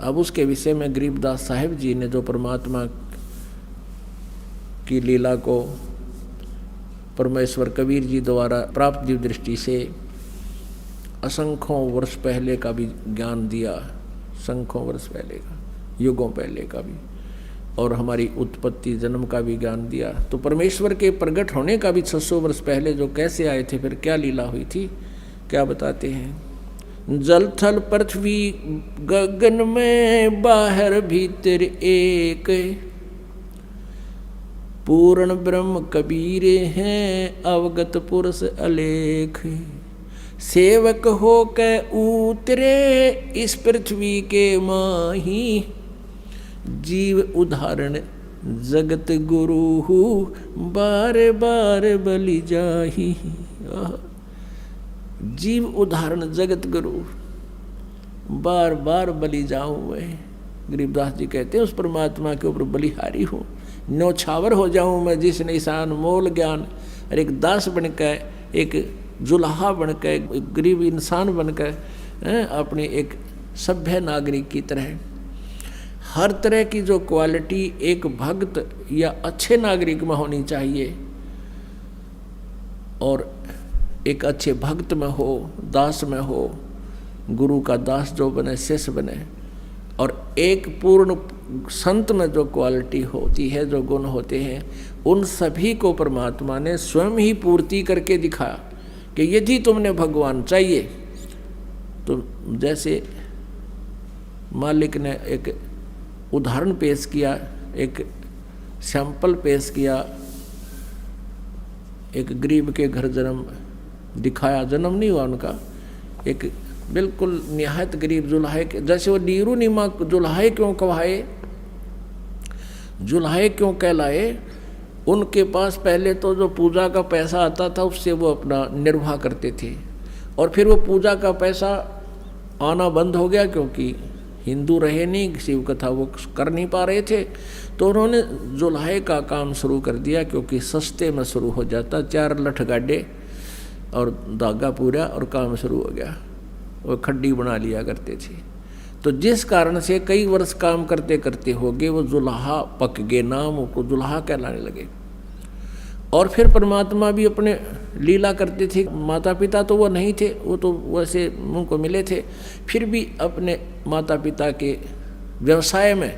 अब उसके विषय में गरीबदास साहिब जी ने जो परमात्मा की लीला को परमेश्वर कबीर जी द्वारा प्राप्त दिव्य दृष्टि से असंख्यों वर्ष पहले का भी ज्ञान दिया, संख्यों वर्ष पहले का, युगों पहले का भी, और हमारी उत्पत्ति जन्म का भी ज्ञान दिया। तो परमेश्वर के प्रकट होने का भी 600 वर्ष पहले जो कैसे आए थे, फिर क्या लीला हुई थी, क्या बताते हैं। जल थल पृथ्वी गगन में बाहर भीतर एक, पूर्ण ब्रह्म कबीरे हैं अवगत पुरुष अलेख। सेवक हो के उतरे इस पृथ्वी के माही, जीव उदाहरण जगत गुरु बार बार बलि जाही। जीव उदाहरण जगत गुरु बार बार बलि जाऊं मैं। गरीबदास जी कहते हैं उस परमात्मा के ऊपर बलिहारी हूँ, न्यौछावर हो जाऊं मैं जिस निशान मोल ज्ञान, और एक दास बनकर, एक जुल्हा बनकर, एक गरीब इंसान बनकर अपने एक सभ्य नागरिक की तरह हर तरह की जो क्वालिटी एक भक्त या अच्छे नागरिक में होनी चाहिए, और एक अच्छे भक्त में हो, दास में हो, गुरु का दास जो बने, शिष्य बने, और एक पूर्ण संत में जो क्वालिटी होती है, जो गुण होते हैं, उन सभी को परमात्मा ने स्वयं ही पूर्ति करके दिखाया कि यदि तुमने भगवान चाहिए तो जैसे मालिक ने एक उदाहरण पेश किया, एक सैंपल पेश किया, एक गरीब के घर जन्म दिखाया, जन्म नहीं हुआ उनका, एक बिल्कुल निहायत गरीब जुल्हे के, जैसे वो नीरू नीमा जुल्हे क्यों कहवाए, जुल्हे क्यों कहलाए, उनके पास पहले तो जो पूजा का पैसा आता था उससे वो अपना निर्वाह करते थे, और फिर वो पूजा का पैसा आना बंद हो गया क्योंकि हिंदू रहे नहीं, शिव कथा वो कर नहीं पा रहे थे, तो उन्होंने जुल्हे का काम शुरू कर दिया, क्योंकि सस्ते में शुरू हो जाता, 4 लठ गाडे और धागा पूरा और काम शुरू हो गया, वो खड्डी बना लिया करते थे। तो जिस कारण से कई वर्ष काम करते करते हो गए वो जुल्हा पक गए, नाम को जुल्हा कहलाने लगे। और फिर परमात्मा भी अपने लीला करते थे, माता पिता तो वो नहीं थे, वो तो वैसे मुँह को मिले थे, फिर भी अपने माता पिता के व्यवसाय में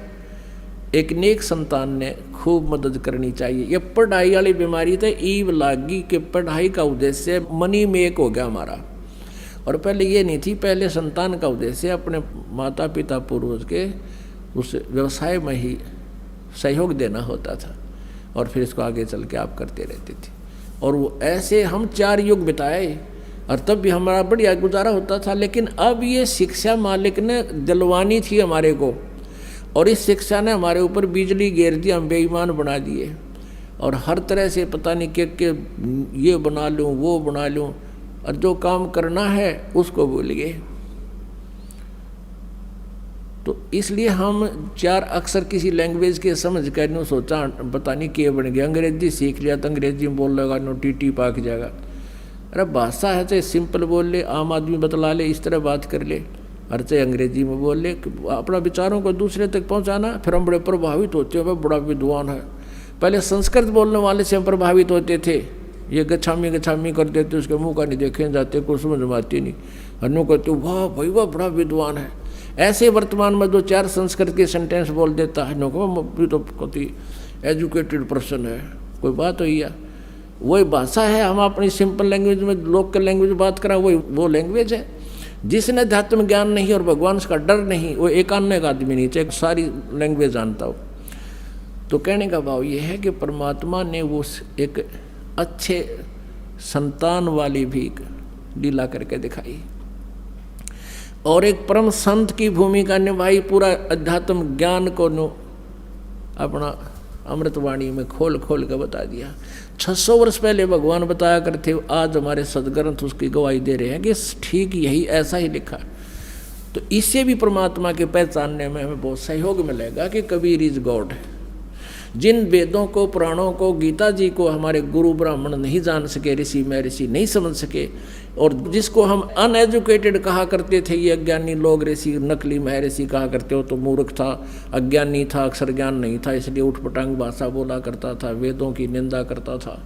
एक नेक संतान ने खूब मदद करनी चाहिए। ये पढ़ाई वाली बीमारी तो ईव लागी कि पढ़ाई का उद्देश्य मनी मेक हो गया हमारा, और पहले ये नहीं थी, पहले संतान का उद्देश्य अपने माता पिता पूर्वज के उस व्यवसाय में ही सहयोग देना होता था, और फिर इसको आगे चल के आप करते रहते थे। और वो ऐसे हम 4 युग बिताए, और तब भी हमारा बढ़िया गुजारा होता था। लेकिन अब ये शिक्षा मालिक ने दिलवानी थी हमारे को, और इस शिक्षा ने हमारे ऊपर बिजली गिर दी, हम बेईमान बना दिए, और हर तरह से पता नहीं कि ये बना लूँ वो बना लूँ, और जो काम करना है उसको भूल गए। तो इसलिए हम 4 अक्षर किसी लैंग्वेज के समझ कर नो सोचा पता नहीं क्या बन गया, अंग्रेजी सीख लिया तो अंग्रेजी में बोल लेगा, नो टी पाक जाएगा। अरे भाषा है चाहे सिंपल बोल ले, आम आदमी बतला ले, इस तरह बात कर ले, और चाहे अंग्रेजी में बोल ले, अपना विचारों को दूसरे तक पहुंचाना। फिर हम बड़े प्रभावित होते हैं, बड़ा विद्वान है। पहले संस्कृत बोलने वाले से हम प्रभावित होते थे, ये गच्छामी गच्छामी कर देते, उसके मुंह का नहीं देखे जाते, कुछ समझ में आती नहीं, अन्यों कहते वाह भाई वाह बड़ा विद्वान है। ऐसे वर्तमान में 2-4 संस्कृत के सेंटेंस बोल देता है, नो तो कति एजुकेटेड पर्सन है, कोई बात हुई है। वही भाषा है, हम अपनी सिंपल लैंग्वेज में लोकल लैंग्वेज बात करा, वही वो लैंग्वेज है। जिसने अध्यात्म ज्ञान नहीं और भगवान का डर नहीं, वो एकान्य का आदमी नहीं, चाहे सारी लैंग्वेज जानता हो। तो कहने का भाव ये है कि परमात्मा ने वो एक अच्छे संतान वाली भी लीला करके दिखाई, और एक परम संत की भूमिका निभाई, पूरा अध्यात्म ज्ञान को अपना अमृतवाणी में खोल खोल कर बता दिया। 600 वर्ष पहले भगवान बताया करते, आज हमारे सदग्रंथ उसकी गवाही दे रहे हैं कि ठीक यही ऐसा ही लिखा। तो इससे भी परमात्मा के पहचानने में हमें बहुत सहयोग मिलेगा कि कबीर इज गॉड। जिन वेदों को, पुराणों को, गीता जी को हमारे गुरु ब्राह्मण नहीं जान सके, ऋषि महर्षि नहीं समझ सके, और जिसको हम अनएजुकेटेड कहा करते थे, ये अज्ञानी लोग, ऋषि नकली महर्षि कहा करते हो, तो मूर्ख था, अज्ञानी था, अक्षर ज्ञान नहीं था, इसलिए उठपटांग भाषा बोला करता था, वेदों की निंदा करता था,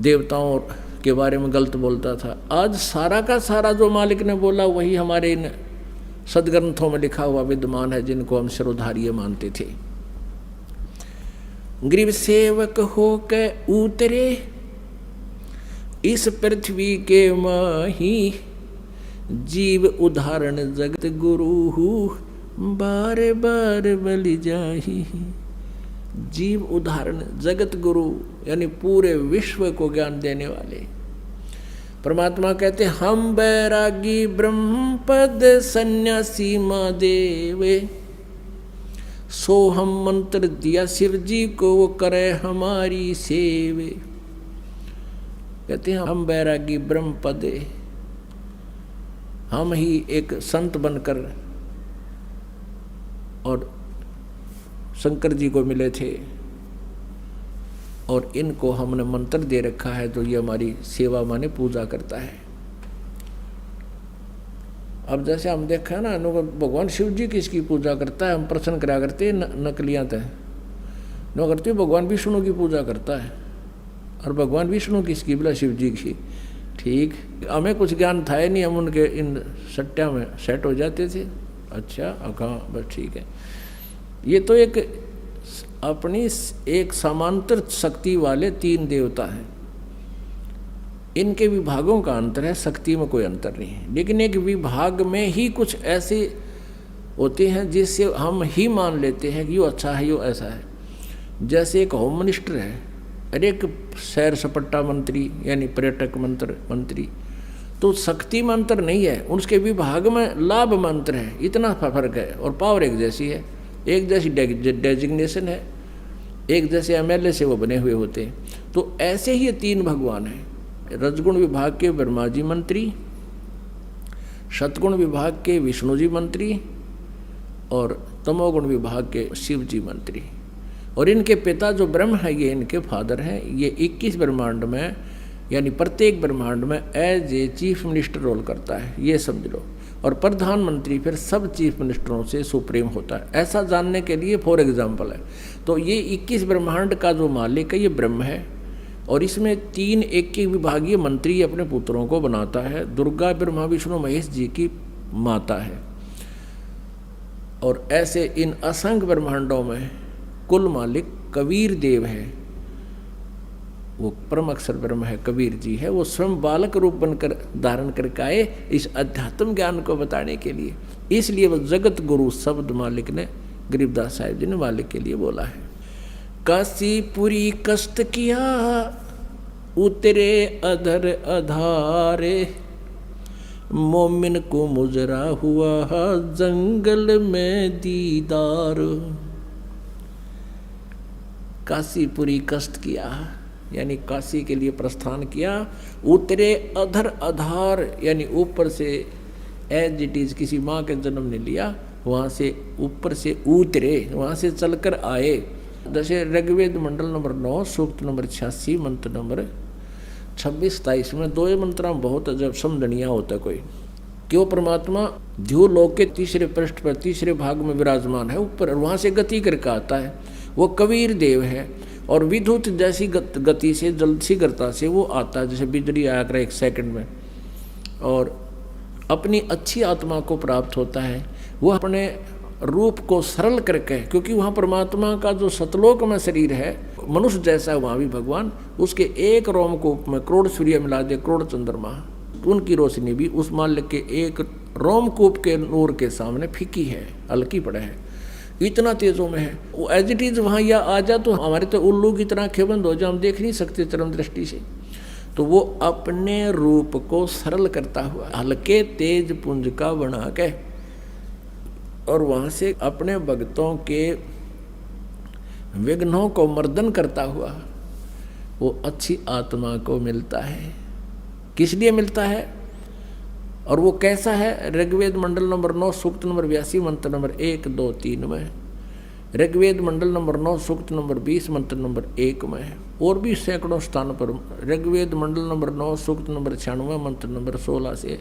देवताओं के बारे में गलत बोलता था। आज सारा का सारा जो मालिक ने बोला वही हमारे इन सदग्रंथों में लिखा हुआ विद्यमान है, जिनको हम शिरोधार्य मानते थे। गरीब सेवक हो के उतरे इस पृथ्वी के माही, जीव उदाहरण जगत गुरु बार बार बलि जाही। जीव उदाहरण जगत गुरु यानी पूरे विश्व को ज्ञान देने वाले परमात्मा कहते, हम बैरागी ब्रह्म पद सन्यासी महादेवे, सो हम मंत्र दिया शिव जी को, वो करे हमारी सेवे। कहते हैं हम बैरागी ब्रह्म पदे, हम ही एक संत बनकर और शंकर जी को मिले थे, और इनको हमने मंत्र दे रखा है, तो ये हमारी सेवा माने पूजा करता है। अब जैसे हम देखा ना, भगवान शिव जी किसकी पूजा करता है, हम प्रश्न करा करते नकलियाँ तय न करते, भगवान विष्णु की पूजा करता है। और भगवान विष्णु किसकी, बोला शिव जी की। ठीक, हमें कुछ ज्ञान था ही नहीं, हम उनके इन सट्टा में सेट हो जाते थे। अच्छा कहाँ, बस ठीक है। ये तो एक अपनी एक समांतर शक्ति वाले तीन देवता हैं, इनके विभागों का अंतर है, शक्ति में कोई अंतर नहीं है, लेकिन एक विभाग में ही कुछ ऐसे होते हैं जिससे हम ही मान लेते हैं कि यो अच्छा है, यो ऐसा है। जैसे एक होम मिनिस्टर है और एक सैर सपट्टा मंत्री यानी पर्यटक मंत्री, तो शक्ति में अंतर नहीं है, उसके विभाग में लाभ में अंतर है, इतना फर्क है। और पावर एक जैसी है, एक जैसी डेजिग्नेशन है, एक जैसे एमएलए से वो बने हुए होते हैं। तो ऐसे ही ये तीन भगवान हैं, रजगुण विभाग के ब्रह्मा जी मंत्री, सतगुण विभाग के विष्णु जी मंत्री, और तमोगुण विभाग के शिव जी मंत्री। और इनके पिता जो ब्रह्म है, ये इनके फादर हैं। ये 21 ब्रह्मांड में यानी प्रत्येक ब्रह्मांड में as a chief minister role करता है, ये समझ लो। और प्रधानमंत्री फिर सब चीफ मिनिस्टरों से सुप्रीम होता है, ऐसा जानने के लिए फॉर एग्जाम्पल है। तो ये 21 ब्रह्मांड का जो मालिक है ये ब्रह्म है, और इसमें 3 एक विभागीय मंत्री अपने पुत्रों को बनाता है। दुर्गा ब्रह्मा विष्णु महेश जी की माता है। और ऐसे इन असंख्य ब्रह्मांडों में कुल मालिक कबीर देव है, वो परम अक्षर ब्रह्म है, कबीर जी है। वो स्वयं बालक रूप बनकर धारण करके आए इस अध्यात्म ज्ञान को बताने के लिए, इसलिए वो जगत गुरु शब्द मालिक ने गरीबदास साहिब जी ने मालिक के लिए बोला है। काशीपुरी कष्ट किया उतरे अधर अधारे, मोमिन को मुजरा हुआ जंगल में दीदार। काशीपुरी कष्ट किया यानी काशी के लिए प्रस्थान किया, उतरे अधर आधार यानी ऊपर से एज इट इज किसी माँ के जन्म ने लिया, वहाँ से ऊपर से उतरे, वहाँ से चलकर आए। जैसे ऋग्वेद मंडल नंबर 9 सूक्त नंबर 86 मंत्र नंबर 26-27 में 2 मंत्र बहुत अजब समझनिया होता कोई कि वो परमात्मा ध्युलोक के तीसरे पृष्ठ पर तीसरे भाग में विराजमान है ऊपर, वहाँ से गति करके आता है। वो कबीर देव है और विद्युत जैसी गति से जल्द सी गति से वो आता है, जैसे बिजली आया कर 1 सेकंड में, और अपनी अच्छी आत्मा को प्राप्त होता है। वो अपने रूप को सरल करके, क्योंकि वहाँ परमात्मा का जो सतलोक में शरीर है मनुष्य जैसा, वहाँ भी भगवान उसके एक रोमकूप में करोड़ सूर्य मिला दे, करोड़ चंद्रमा, उनकी रोशनी भी उस मालिक के एक रोमकूप के नूर के सामने फीकी है, हल्की पड़े है, इतना तेजों में है। वो एज इट इज वहाँ या आ जा तो हमारे तो उल्लू की तरह आँखें बंद हो जाए, हम देख नहीं सकते चरम दृष्टि से। तो वो अपने रूप को सरल करता हुआ हल्के तेज पुंज का बना के, और वहाँ से अपने भक्तों के विघ्नों को मर्दन करता हुआ वो अच्छी आत्मा को मिलता है। किस लिए मिलता है? और वो कैसा है? ऋग्वेद मंडल नंबर 9 सूक्त नंबर 82 मंत्र नंबर 1, 2, 3 में, ऋग्वेद मंडल नंबर 9 सूक्त नंबर 20 मंत्र नंबर 1 में है। और भी सैकड़ों स्थान पर ऋग्वेद मंडल नंबर 9 सूक्त नंबर 96 मंत्र नंबर 16 से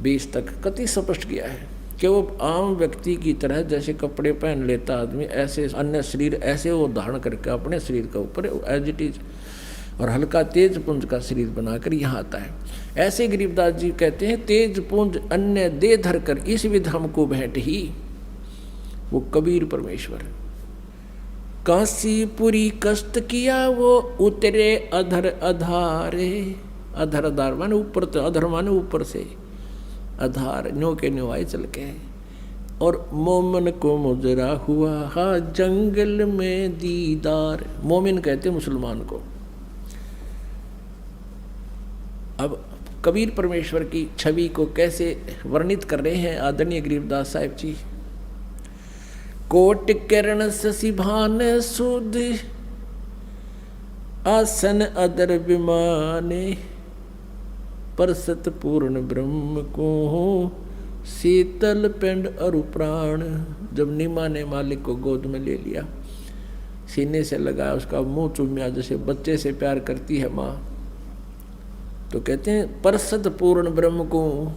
20 तक कति स्पष्ट किया है कि वो आम व्यक्ति की तरह जैसे कपड़े पहन लेता आदमी, ऐसे अन्य शरीर ऐसे वो धारण करके अपने शरीर के ऊपर एज इट इज और हल्का तेज पुंज का शरीर बनाकर यहाँ आता है। ऐसे गरीबदास जी कहते हैं, तेज पुंज अन्य दे धर कर इस विध हमको भेंट ही। वो कबीर परमेश्वर काशीपुरी कष्ट किया वो उतरे अधर अधारे। अधर अधार माने ऊपर, तो अधर माने ऊपर से, आधार न्यो के न्यो आए चल के। और मोमन को मुजरा हुआ हा जंगल में दीदार। मोमिन कहते मुसलमान को। अब कबीर परमेश्वर की छवि को कैसे वर्णित कर रहे हैं आदरणीय गरीबदास साहिब जी। कोट किरण शशि भान सुध आसन अदर विमाने परसत पूर्ण ब्रह्म को शीतल पिंड अरु प्राण। जब नीमा ने मालिक को गोद में ले लिया, सीने से लगाया, उसका मुंह चूमिया जैसे बच्चे से प्यार करती है माँ, तो कहते हैं परसत पूर्ण ब्रह्म को,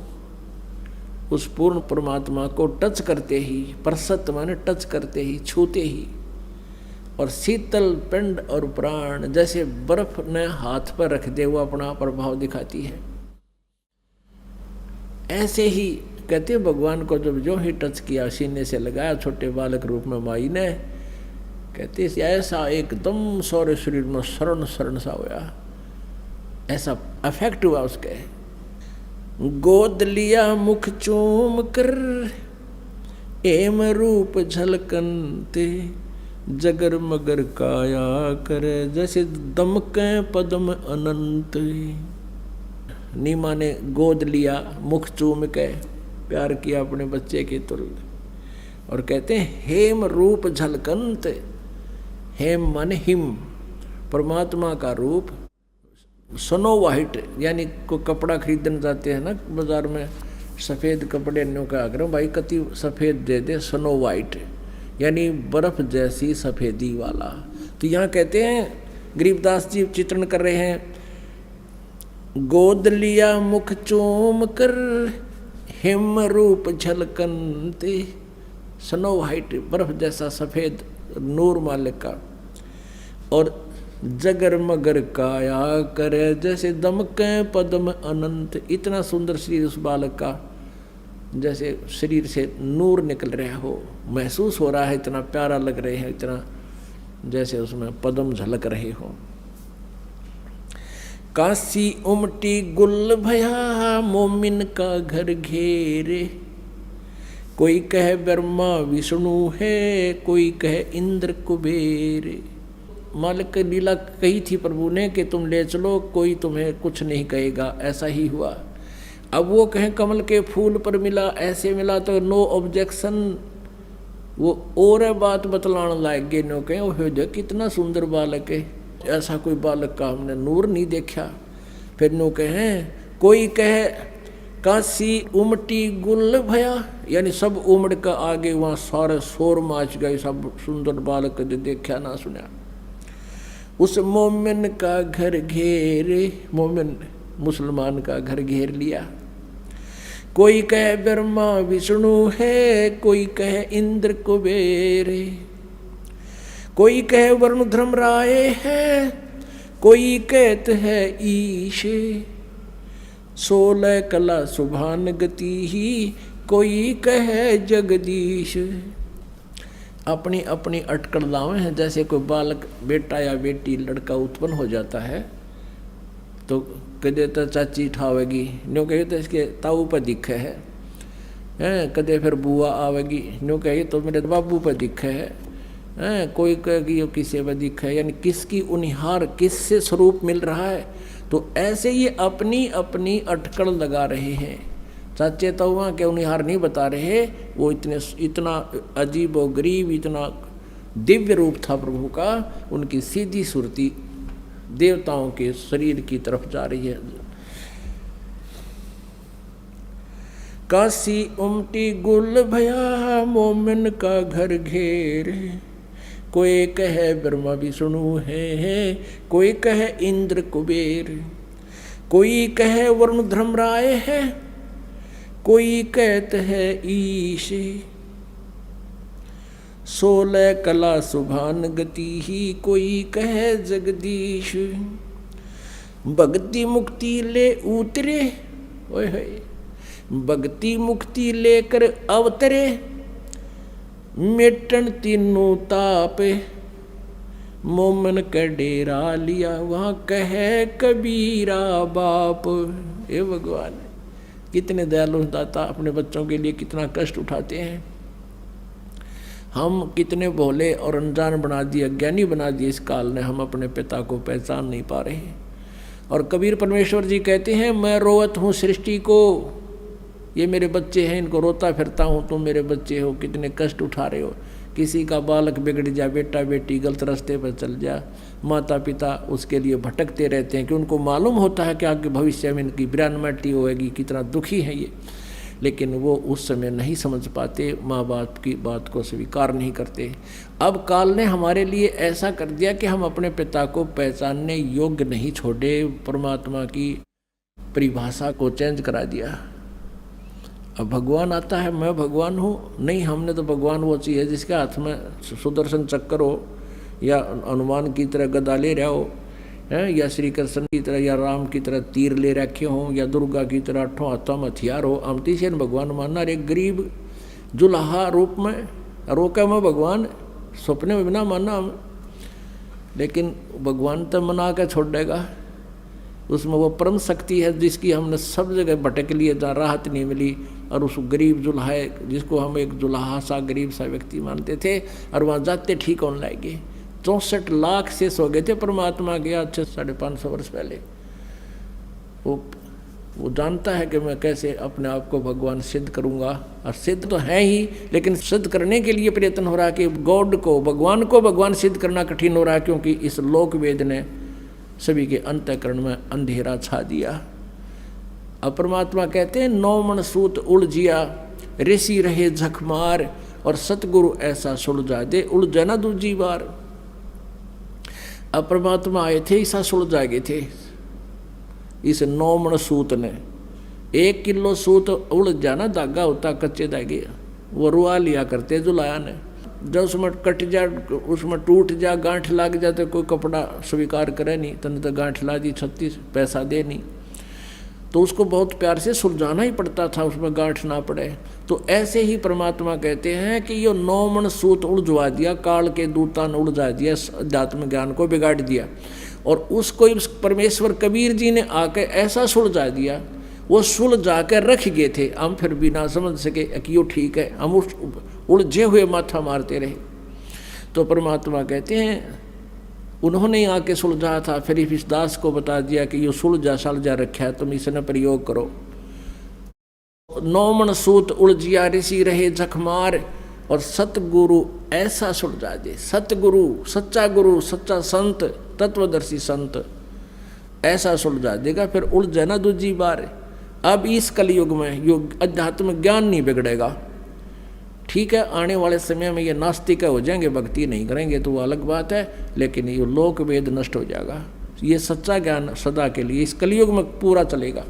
उस पूर्ण परमात्मा को टच करते ही, परसत माने टच करते ही, छूते ही, और शीतल पिंड और प्राण जैसे बर्फ ने हाथ पर रख दे वो अपना प्रभाव दिखाती है। ऐसे ही कहते हैं भगवान को जब जो ही टच किया, सीने से लगाया छोटे बालक रूप में माई ने, कहते ऐसा एकदम सौर्य शरीर में शरण शरण सा होया, ऐसा अफेक्ट हुआ उसके। गोद लिया मुख चूम कर एम रूप झलकनते जगर मगर काया करे जैसे दमके पद्म अनंत। नीमा ने गोद लिया, मुख चूम के प्यार किया अपने बच्चे के तुल्य, और कहते हैं हेम रूप झलकंत। हेम माने हिम, परमात्मा का रूप। स्नो वाइट, यानी को कपड़ा खरीदने जाते हैं ना बाजार में, सफ़ेद कपड़े न्यू का आग्रह भाई कति सफ़ेद दे दे, स्नो वाइट यानी बर्फ जैसी सफ़ेदी वाला। तो यहाँ कहते हैं गरीबदास जी चित्रण कर रहे हैं, गोद लिया मुख चूम कर हिम रूप झलकनते, स्नो वाइट बर्फ जैसा सफ़ेद नूर मालिक का, और जगर मगर काया करे जैसे दमके पद्म अनंत। इतना सुंदर शरीर उस बालक का, जैसे शरीर से नूर निकल रहा हो, महसूस हो रहा है, इतना प्यारा लग रहे हैं, इतना जैसे उसमें पद्म झलक रहे हो। काशी उमटी गुल भया मोमिन का घर घेरे, कोई कहे ब्रह्मा विष्णु है, कोई कहे इंद्र कुबेर। मालिक की लीला कही थी प्रभु ने कि तुम ले चलो, कोई तुम्हें कुछ नहीं कहेगा। ऐसा ही हुआ। अब वो कहें कमल के फूल पर मिला, ऐसे मिला, तो नो ऑब्जेक्शन। वो और बात बतलाने लायक गे, नो कहें वो देख कितना सुंदर बालक है, ऐसा कोई बालक का हमने नूर नहीं देखा। फिर नो कहें कोई कहे काशी उमटी गुल भया, यानी सब उमड़ का आगे वहाँ सारे शोर माच गए, सब सुंदर बालक जो देखा ना सुना। उस मोमिन का घर घेरे, मोमिन मुसलमान का घर घेर लिया। कोई कहे ब्रह्मा विष्णु है, कोई कहे इंद्र कुबेर, कोई कहे वरुण धर्मराय है, कोई कहते है ईश। 16 कला सुभान गति ही, कोई कहे जगदीश। अपनी अपनी अटकलताएं हैं। जैसे कोई बालक बेटा या बेटी लड़का उत्पन्न हो जाता है तो कदे तो चाची ठावेगी, न्यू कहे तो इसके ताऊ पर दिखे है, कदे फिर बुआ आवेगी, न्यू कहे तो मेरे बाबू पर दिखे है, कोई कहेगी यो किसी पर दिखे, यानी किसकी उनिहार किससे स्वरूप मिल रहा है। तो ऐसे ये अपनी अपनी अटकल लगा रहे हैं। चाचे ताऊआ के उनिहार नहीं बता रहे, वो इतना अजीब और गरीब, इतना दिव्य रूप था प्रभु का, उनकी सीधी सुरती देवताओं के शरीर की तरफ जा रही है। काशी उमटी गुल भया मोमिन का घर घेर। कोई कहे ब्रह्मा विष्णु है, कोई कहे इंद्र कुबेर, कोई कहे वरुण धर्मराय है, कोई कहते है ईश। 16 कला सुभान गति ही, कोई कहे जगदीश। भक्ति मुक्ति ले उतरे, ओए होए, भक्ति मुक्ति लेकर अवतरे, मेटन तीनों ताप। मोमन का डेरा लिया, वहाँ कहे कबीरा बाप। हे भगवान, कितने दयालु दाता अपने बच्चों के लिए कितना कष्ट उठाते हैं। हम कितने भोले और अनजान बना दिए, अज्ञानी बना दिए इस काल ने, हम अपने पिता को पहचान नहीं पा रहे। और कबीर परमेश्वर जी कहते हैं, मैं रोवत हूँ सृष्टि को, ये मेरे बच्चे हैं, इनको रोता फिरता हूँ, तुम मेरे बच्चे हो, कितने कष्ट उठा रहे हो। किसी का बालक बिगड़ जा, बेटा बेटी गलत रास्ते पर चल जा, माता पिता उसके लिए भटकते रहते हैं कि उनको मालूम होता है कि आगे भविष्य में इनकी बिरानमटी होएगी, कितना दुखी है ये, लेकिन वो उस समय नहीं समझ पाते, माँ बाप की बात को स्वीकार नहीं करते। अब काल ने हमारे लिए ऐसा कर दिया कि हम अपने पिता को पहचानने योग्य नहीं छोड़े, परमात्मा की परिभाषा को चेंज करा दिया। अब भगवान आता है, मैं भगवान हूँ, नहीं, हमने तो भगवान वो चीज़ है जिसके हाथ में सुदर्शन चक्कर हो, या हनुमान की तरह गदा ले रहा हो, या श्री कृष्ण की तरह या राम की तरह तीर ले रखे हों, या दुर्गा की तरह 8 हाथों में हथियार हो। हम तीसरे भगवान मानना, एक गरीब जुलाहा रूप में रोका में भगवान, सपने में बिना मानना हम। लेकिन भगवान तो मना के छोड़ देगा, उसमें वो परम शक्ति है जिसकी हमने सब जगह भटक लिए, जहाँ राहत नहीं मिली। और उस गरीब जुल्हा, जिसको हम एक जुल्हा सा गरीब सा व्यक्ति मानते थे, और वहाँ जाते ठीक होने लाएंगे। 64 लाख शेष हो गए थे परमात्मा के आज से 550 वर्ष पहले। वो जानता है कि मैं कैसे अपने आप को भगवान सिद्ध करूंगा, और सिद्ध तो है ही, लेकिन सिद्ध करने के लिए प्रयत्न हो रहा है कि गॉड को, भगवान को भगवान सिद्ध करना कठिन हो रहा है, क्योंकि इस लोक वेद ने सभी के अंतःकरण में अंधेरा छा दिया। अब परमात्मा कहते हैं, 9 मन सूत उलझिया, ऋषि रहे झकमार, और सतगुरु ऐसा सुलझा दे, उलझा ना दूजी बार। अब परमात्मा आए थे, ऐसा सुलझा गए थे इस 9 मन सूत ने। 1 किलो सूत उलझ जाना, धागा होता कच्चे धागे, वो रुआ लिया करते जुलाया ने। जब उसमें कट जा, उसमें टूट जा, गांठ लग जा, तो कोई कपड़ा स्वीकार करे नहीं, तने तो गांठ ला दी 36 पैसा दे नहीं, तो उसको बहुत प्यार से सुलझाना ही पड़ता था, उसमें गांठ ना पड़े। तो ऐसे ही परमात्मा कहते हैं कि ये 9 मन सूत उलझवा दिया, काल के दूता ने उलझा दिया, अध्यात्म ज्ञान को बिगाड़ दिया। और उसको परमेश्वर कबीर जी ने आके ऐसा सुलझा दिया, वो सुलझा कर रख गए थे, हम फिर भी ना समझ सके कि यो ठीक है, हम उस उलझे हुए माथा मारते रहे। तो परमात्मा कहते हैं, उन्होंने आके सुलझा था, फिर इस दास को बता दिया कि ये सुलझा सलझा रखा है, तुम इसने प्रयोग करो। 9 मन सूत उलझिया, ऋषि रहे झकमार, और सतगुरु ऐसा सुलझा दे। सतगुरु, सच्चा गुरु, सच्चा संत, तत्वदर्शी संत ऐसा सुलझा देगा, फिर उलझे ना दूजी बार। अब इस कलयुग में योग अध्यात्म ज्ञान नहीं बिगड़ेगा, ठीक है। आने वाले समय में ये नास्तिक हो जाएंगे, भक्ति नहीं करेंगे तो वो अलग बात है, लेकिन ये लोक वेद नष्ट हो जाएगा। ये सच्चा ज्ञान सदा के लिए इस कलयुग में पूरा चलेगा,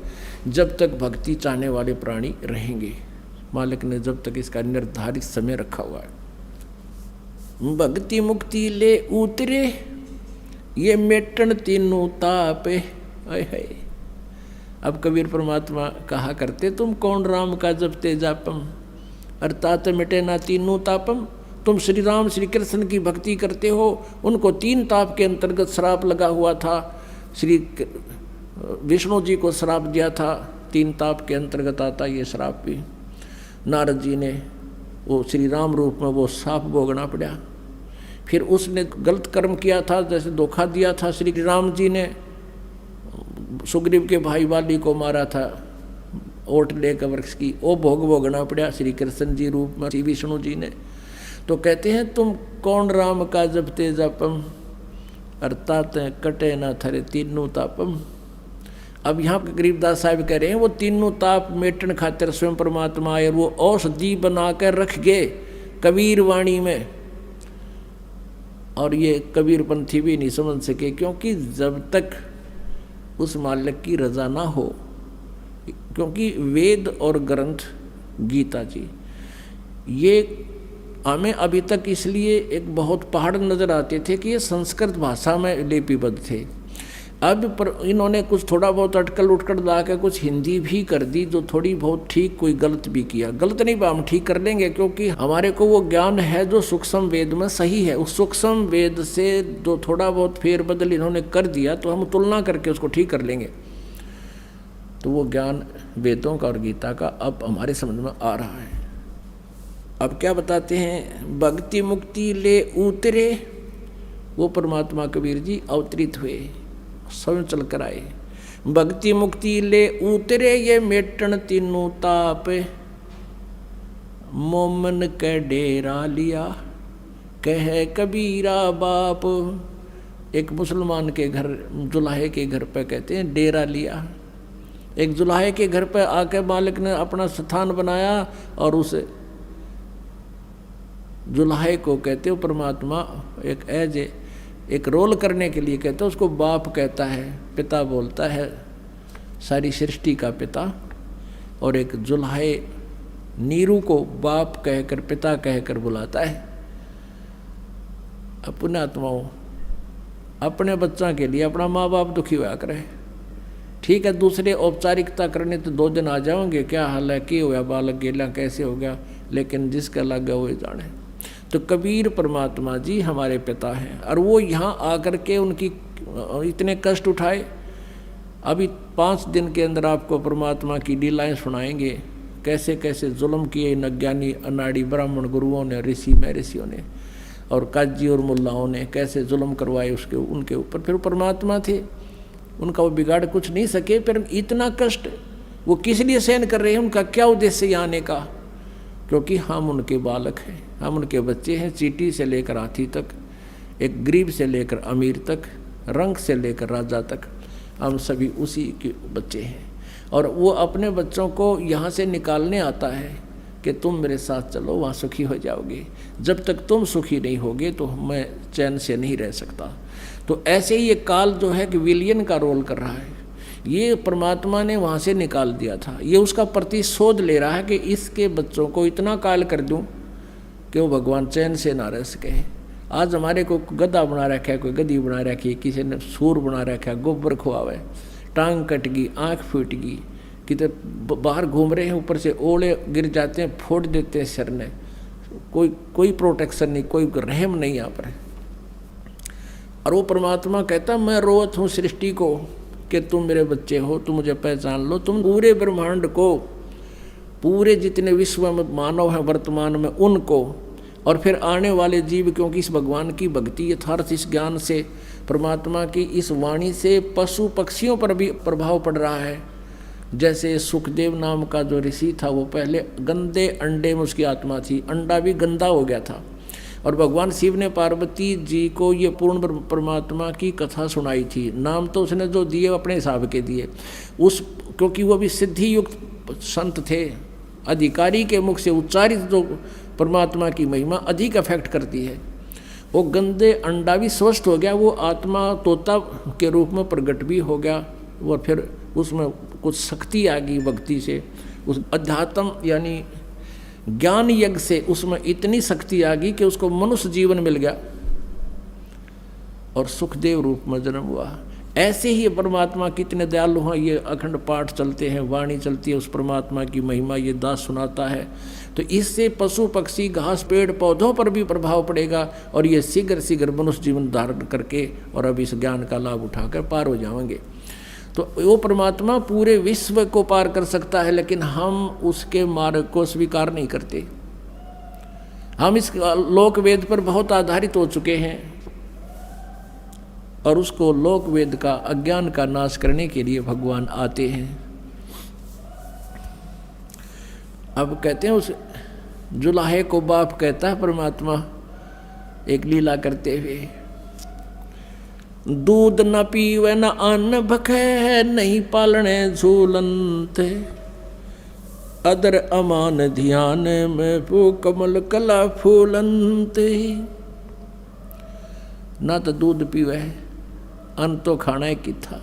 जब तक भक्ति चाहने वाले प्राणी रहेंगे। मालिक ने जब तक इसका निर्धारित समय रखा हुआ है। भक्ति मुक्ति ले उतरे, ये मेटन तीनों ताप। है अब कबीर परमात्मा कहा करते, तुम कौन राम का जपते जापम, अर्थात मिटे ना तीनों तापम। तुम श्री राम श्री कृष्ण की भक्ति करते हो, उनको 3 ताप के अंतर्गत श्राप लगा हुआ था। श्री विष्णु जी को श्राप दिया था, 3 ताप के अंतर्गत आता ये श्राप भी। नारद जी ने वो श्री राम रूप में वो श्राप भोगना पड़ा। फिर उसने गलत कर्म किया था, जैसे धोखा दिया था श्री राम जी ने, सुग्रीव के भाई वाली को मारा था ओट लेकर वृक्ष की, वो भोग भोगना पड़ा श्री कृष्ण जी रूप में श्री विष्णु जी ने। तो कहते हैं, तुम कौन राम का जपते जापम, अर्थात कटे ना थरे तीनों तापम। अब यहाँ पे गरीबदास साहब कह रहे हैं वो तीनों ताप मेटन खातिर स्वयं परमात्मा आए, वो औषधि बना कर रख गए कबीर वाणी में। और ये कबीरपंथी भी नहीं समझ सके, क्योंकि जब तक उस मालिक की रजा ना हो, क्योंकि वेद और ग्रंथ गीता जी ये हमें अभी तक इसलिए एक बहुत पहाड़ नज़र आते थे कि ये संस्कृत भाषा में लिपिबद्ध थे। अब पर इन्होंने कुछ थोड़ा बहुत अटकल उटकल ला के कुछ हिंदी भी कर दी, जो थोड़ी बहुत ठीक, कोई गलत भी किया। गलत नहीं, हम ठीक कर लेंगे, क्योंकि हमारे को वो ज्ञान है जो सूक्ष्म वेद में सही है। उस सूक्ष्म वेद से जो थोड़ा बहुत फेरबदल इन्होंने कर दिया तो हम तुलना करके उसको ठीक कर लेंगे। तो वो ज्ञान वेदों का और गीता का अब हमारे समझ में आ रहा है। अब क्या बताते हैं, भक्ति मुक्ति ले उतरे, वो परमात्मा कबीर जी अवतरित हुए, स्वयं चल कर आए। भक्ति मुक्ति ले उतरे ये मेटन तीनों ताप, मोमन के डेरा लिया कह कबीरा बाप। एक मुसलमान के घर, जुलाहे के घर पे कहते हैं डेरा लिया। एक जुलाहे के घर पे आके मालिक ने अपना स्थान बनाया, और उस जुलाहे को कहते हो परमात्मा एक रोल करने के लिए कहते हैं, उसको बाप कहता है, पिता बोलता है, सारी सृष्टि का पिता। और एक जुलाहे नीरू को बाप कहकर, पिता कहकर बुलाता है। अपने आत्माओं, अपने बच्चा के लिए अपना माँ बाप दुखी हुआ करे। ठीक है, दूसरे औपचारिकता करने तो 2 दिन आ जाओगे, क्या हाल है, क्या हुआ बालक गेला, कैसे हो गया, लेकिन जिसका लग गया वो जाने। तो कबीर परमात्मा जी हमारे पिता हैं, और वो यहाँ आकर के उनकी इतने कष्ट उठाए। अभी 5 दिन के अंदर आपको परमात्मा की लीलाएं सुनाएंगे, कैसे कैसे जुल्म किए इन अज्ञानी अनाड़ी ब्राह्मण गुरुओं ने, ऋषियों ने, और काजी और मुल्लाओं ने कैसे जुल्म करवाए उसके उनके ऊपर। फिर परमात्मा थे, उनका वो बिगाड़ कुछ नहीं सके। फिर इतना कष्ट वो किस लिए सहन कर रहे हैं, उनका क्या उद्देश्य आने का, क्योंकि हम उनके बालक हैं, हम उनके बच्चे हैं। चींटी से लेकर हाथी तक, एक गरीब से लेकर अमीर तक, रंग से लेकर राजा तक, हम सभी उसी के बच्चे हैं। और वो अपने बच्चों को यहाँ से निकालने आता है कि तुम मेरे साथ चलो, वहाँ सुखी हो जाओगे। जब तक तुम सुखी नहीं होगे तो मैं चैन से नहीं रह सकता। तो ऐसे ही ये काल जो है कि विलियन का रोल कर रहा है। ये परमात्मा ने वहाँ से निकाल दिया था, ये उसका प्रतिशोध ले रहा है कि इसके बच्चों को इतना काल कर दूं कि वो भगवान चैन से ना रह सके। आज हमारे को गधा बना रखा है, कोई गधी बना रखी है, किसी ने सूर बना रखा है, गोबर खुआवे, टांग कट गई, आँख फूट गई, कितने बाहर घूम रहे हैं, ऊपर से ओले गिर जाते हैं, फोड़ देते हैं सिर ने, कोई प्रोटेक्शन नहीं, कोई रहम नहीं यहाँ पर। और वो परमात्मा कहता मैं रोवत हूँ सृष्टि को कि तुम मेरे बच्चे हो, तुम मुझे पहचान लो। तुम पूरे ब्रह्मांड को, पूरे जितने विश्व में मानव हैं वर्तमान में, उनको, और फिर आने वाले जीव, क्योंकि इस भगवान की भक्ति यथार्थ इस ज्ञान से, परमात्मा की इस वाणी से पशु पक्षियों पर भी प्रभाव पड़ रहा है। जैसे सुखदेव नाम का जो ऋषि था, वो पहले गंदे अंडे में उसकी आत्मा थी, अंडा भी गंदा हो गया था, और भगवान शिव ने पार्वती जी को ये पूर्ण परमात्मा की कथा सुनाई थी। नाम तो उसने जो दिए अपने हिसाब के दिए, उस क्योंकि वो भी सिद्धि युक्त संत थे, अधिकारी के मुख से उच्चारित जो परमात्मा की महिमा अधिक अफेक्ट करती है। वो गंदे अंडा भी स्वस्थ हो गया, वो आत्मा तोता के रूप में प्रकट भी हो गया, और फिर उसमें कुछ शक्ति आ गई भक्ति से, उस अध्यात्म यानी ज्ञान यज्ञ से उसमें इतनी शक्ति आ गई कि उसको मनुष्य जीवन मिल गया और सुखदेव रूप में जन्म हुआ। ऐसे ही परमात्मा कितने दयालु हैं, ये अखंड पाठ चलते हैं, वाणी चलती है, उस परमात्मा की महिमा ये दास सुनाता है। तो इससे पशु पक्षी घास पेड़ पौधों पर भी प्रभाव पड़ेगा, और ये शीघ्र मनुष्य जीवन धारण करके और अब इस ज्ञान का लाभ उठाकर पार हो जाएंगे। तो वो परमात्मा पूरे विश्व को पार कर सकता है, लेकिन हम उसके मार्ग को स्वीकार नहीं करते। हम इस लोक वेद पर बहुत आधारित हो चुके हैं, और उसको लोक वेद का अज्ञान का नाश करने के लिए भगवान आते हैं। अब कहते हैं उस जुलाहे को बाप कहता है परमात्मा, एक लीला करते हुए। दूध न पीवे न अन्न भखे, नहीं पालने झूलंत, अदर अमान ध्यान में वो कमल कला फूलंत। ना तो दूध पीवे, अन्न तो खाना की था,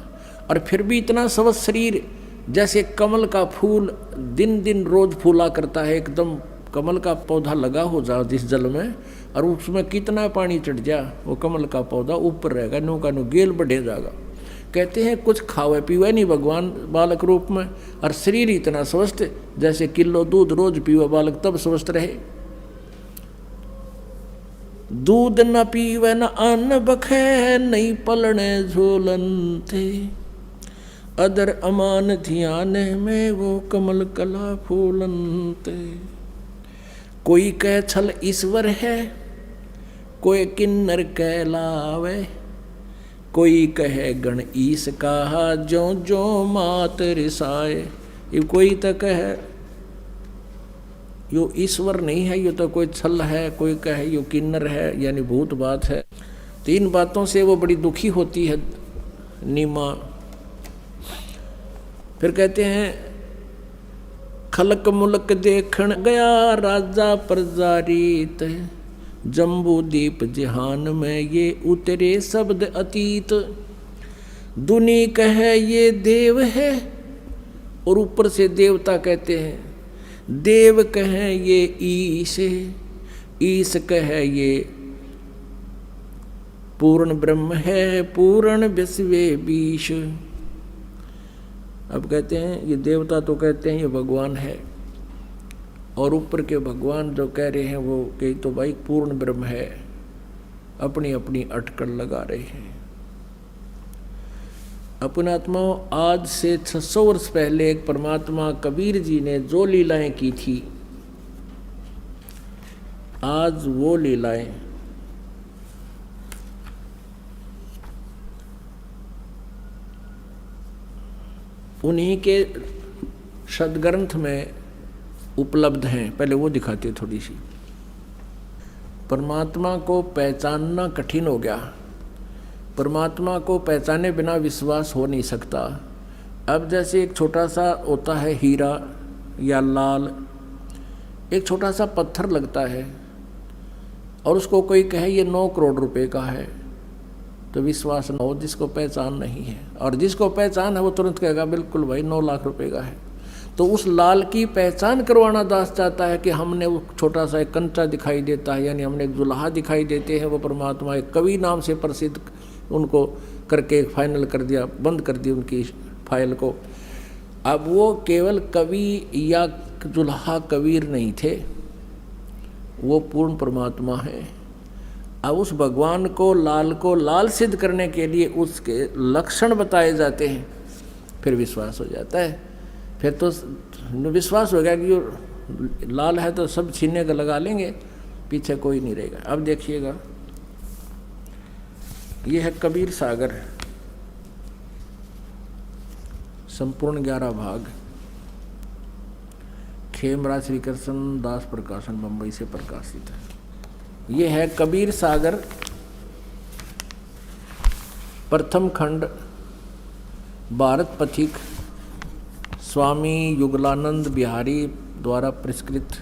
और फिर भी इतना स्वस्थ शरीर, जैसे कमल का फूल दिन दिन रोज फूला करता है। एकदम कमल का पौधा लगा हो जाओ जिस जल में, और उसमें कितना पानी चढ़ जा, वो कमल का पौधा ऊपर रहेगा, नो का नो गेल बढ़े जाएगा। कहते हैं कुछ खावे पीवे नहीं भगवान बालक रूप में, और शरीर इतना स्वस्थ, जैसे किलो दूध रोज पीवे बालक तब स्वस्थ रहे। दूध न पीवे न अन्न बखे, नहीं पलने झूलंते, अदर अमान ध्यान में वो कमल कला फूलंते। कोई कह छल ईश्वर है, कोई किन्नर कहलावे, कोई कहे गण ईस कहा, जो जो मात रिसाए। ये कोई तो कहे यो ईश्वर नहीं है, यो तो कोई छल है, कोई कहे यो किन्नर है, यानी भूत बात है। तीन बातों से वो बड़ी दुखी होती है नीमा। फिर कहते हैं खलक मुलक देखण गया, राजा प्रजा रीत, जम्बू दीप जहान में ये उतरे शब्द अतीत। दुनी कहे ये देव है, और ऊपर से देवता कहते हैं, देव कहे ये ईश, ईश कहे ये पूर्ण ब्रह्म है, पूर्ण विश्वे बीश। अब कहते हैं ये देवता तो कहते हैं ये भगवान है, और ऊपर के भगवान जो कह रहे हैं वो कहीं तो भाई पूर्ण ब्रह्म है, अपनी अपनी अटकल लगा रहे हैं। अपने आत्माओं, आज से 600 वर्ष पहले एक परमात्मा कबीर जी ने जो लीलाएं की थी, आज वो लीलाएं उन्हीं के सदग्रंथ में उपलब्ध हैं। पहले वो दिखाते थोड़ी सी। परमात्मा को पहचानना कठिन हो गया, परमात्मा को पहचाने बिना विश्वास हो नहीं सकता। अब जैसे एक छोटा सा होता है हीरा या लाल, एक छोटा सा पत्थर लगता है और उसको कोई कहे ये 9 करोड़ रुपए का है, तो विश्वास न हो जिसको पहचान नहीं है, और जिसको पहचान है वो तुरंत कहेगा बिल्कुल भाई 9 लाख रुपए का है। तो उस लाल की पहचान करवाना दास चाहता है कि हमने वो छोटा सा एक कंचा दिखाई देता है, यानी हमने एक जुल्हा दिखाई देते हैं, वो परमात्मा एक कवि नाम से प्रसिद्ध, उनको करके फाइनल कर दिया, बंद कर दी उनकी फाइल को। अब वो केवल कवि या जुल्हा कबीर नहीं थे, वो पूर्ण परमात्मा है। अब उस भगवान को लाल सिद्ध करने के लिए उसके लक्षण बताए जाते हैं, फिर विश्वास हो जाता है। फिर तो विश्वास हो गया कि ये लाल है तो सब छीनने का लगा लेंगे, पीछे कोई नहीं रहेगा। अब देखिएगा, ये है कबीर सागर, संपूर्ण 11 भाग, खेमराज श्री कृष्ण दास प्रकाशन बंबई से प्रकाशित है। ये है कबीर सागर प्रथम खंड, भारत पथिक, स्वामी युगलानंद बिहारी द्वारा पुरस्कृत।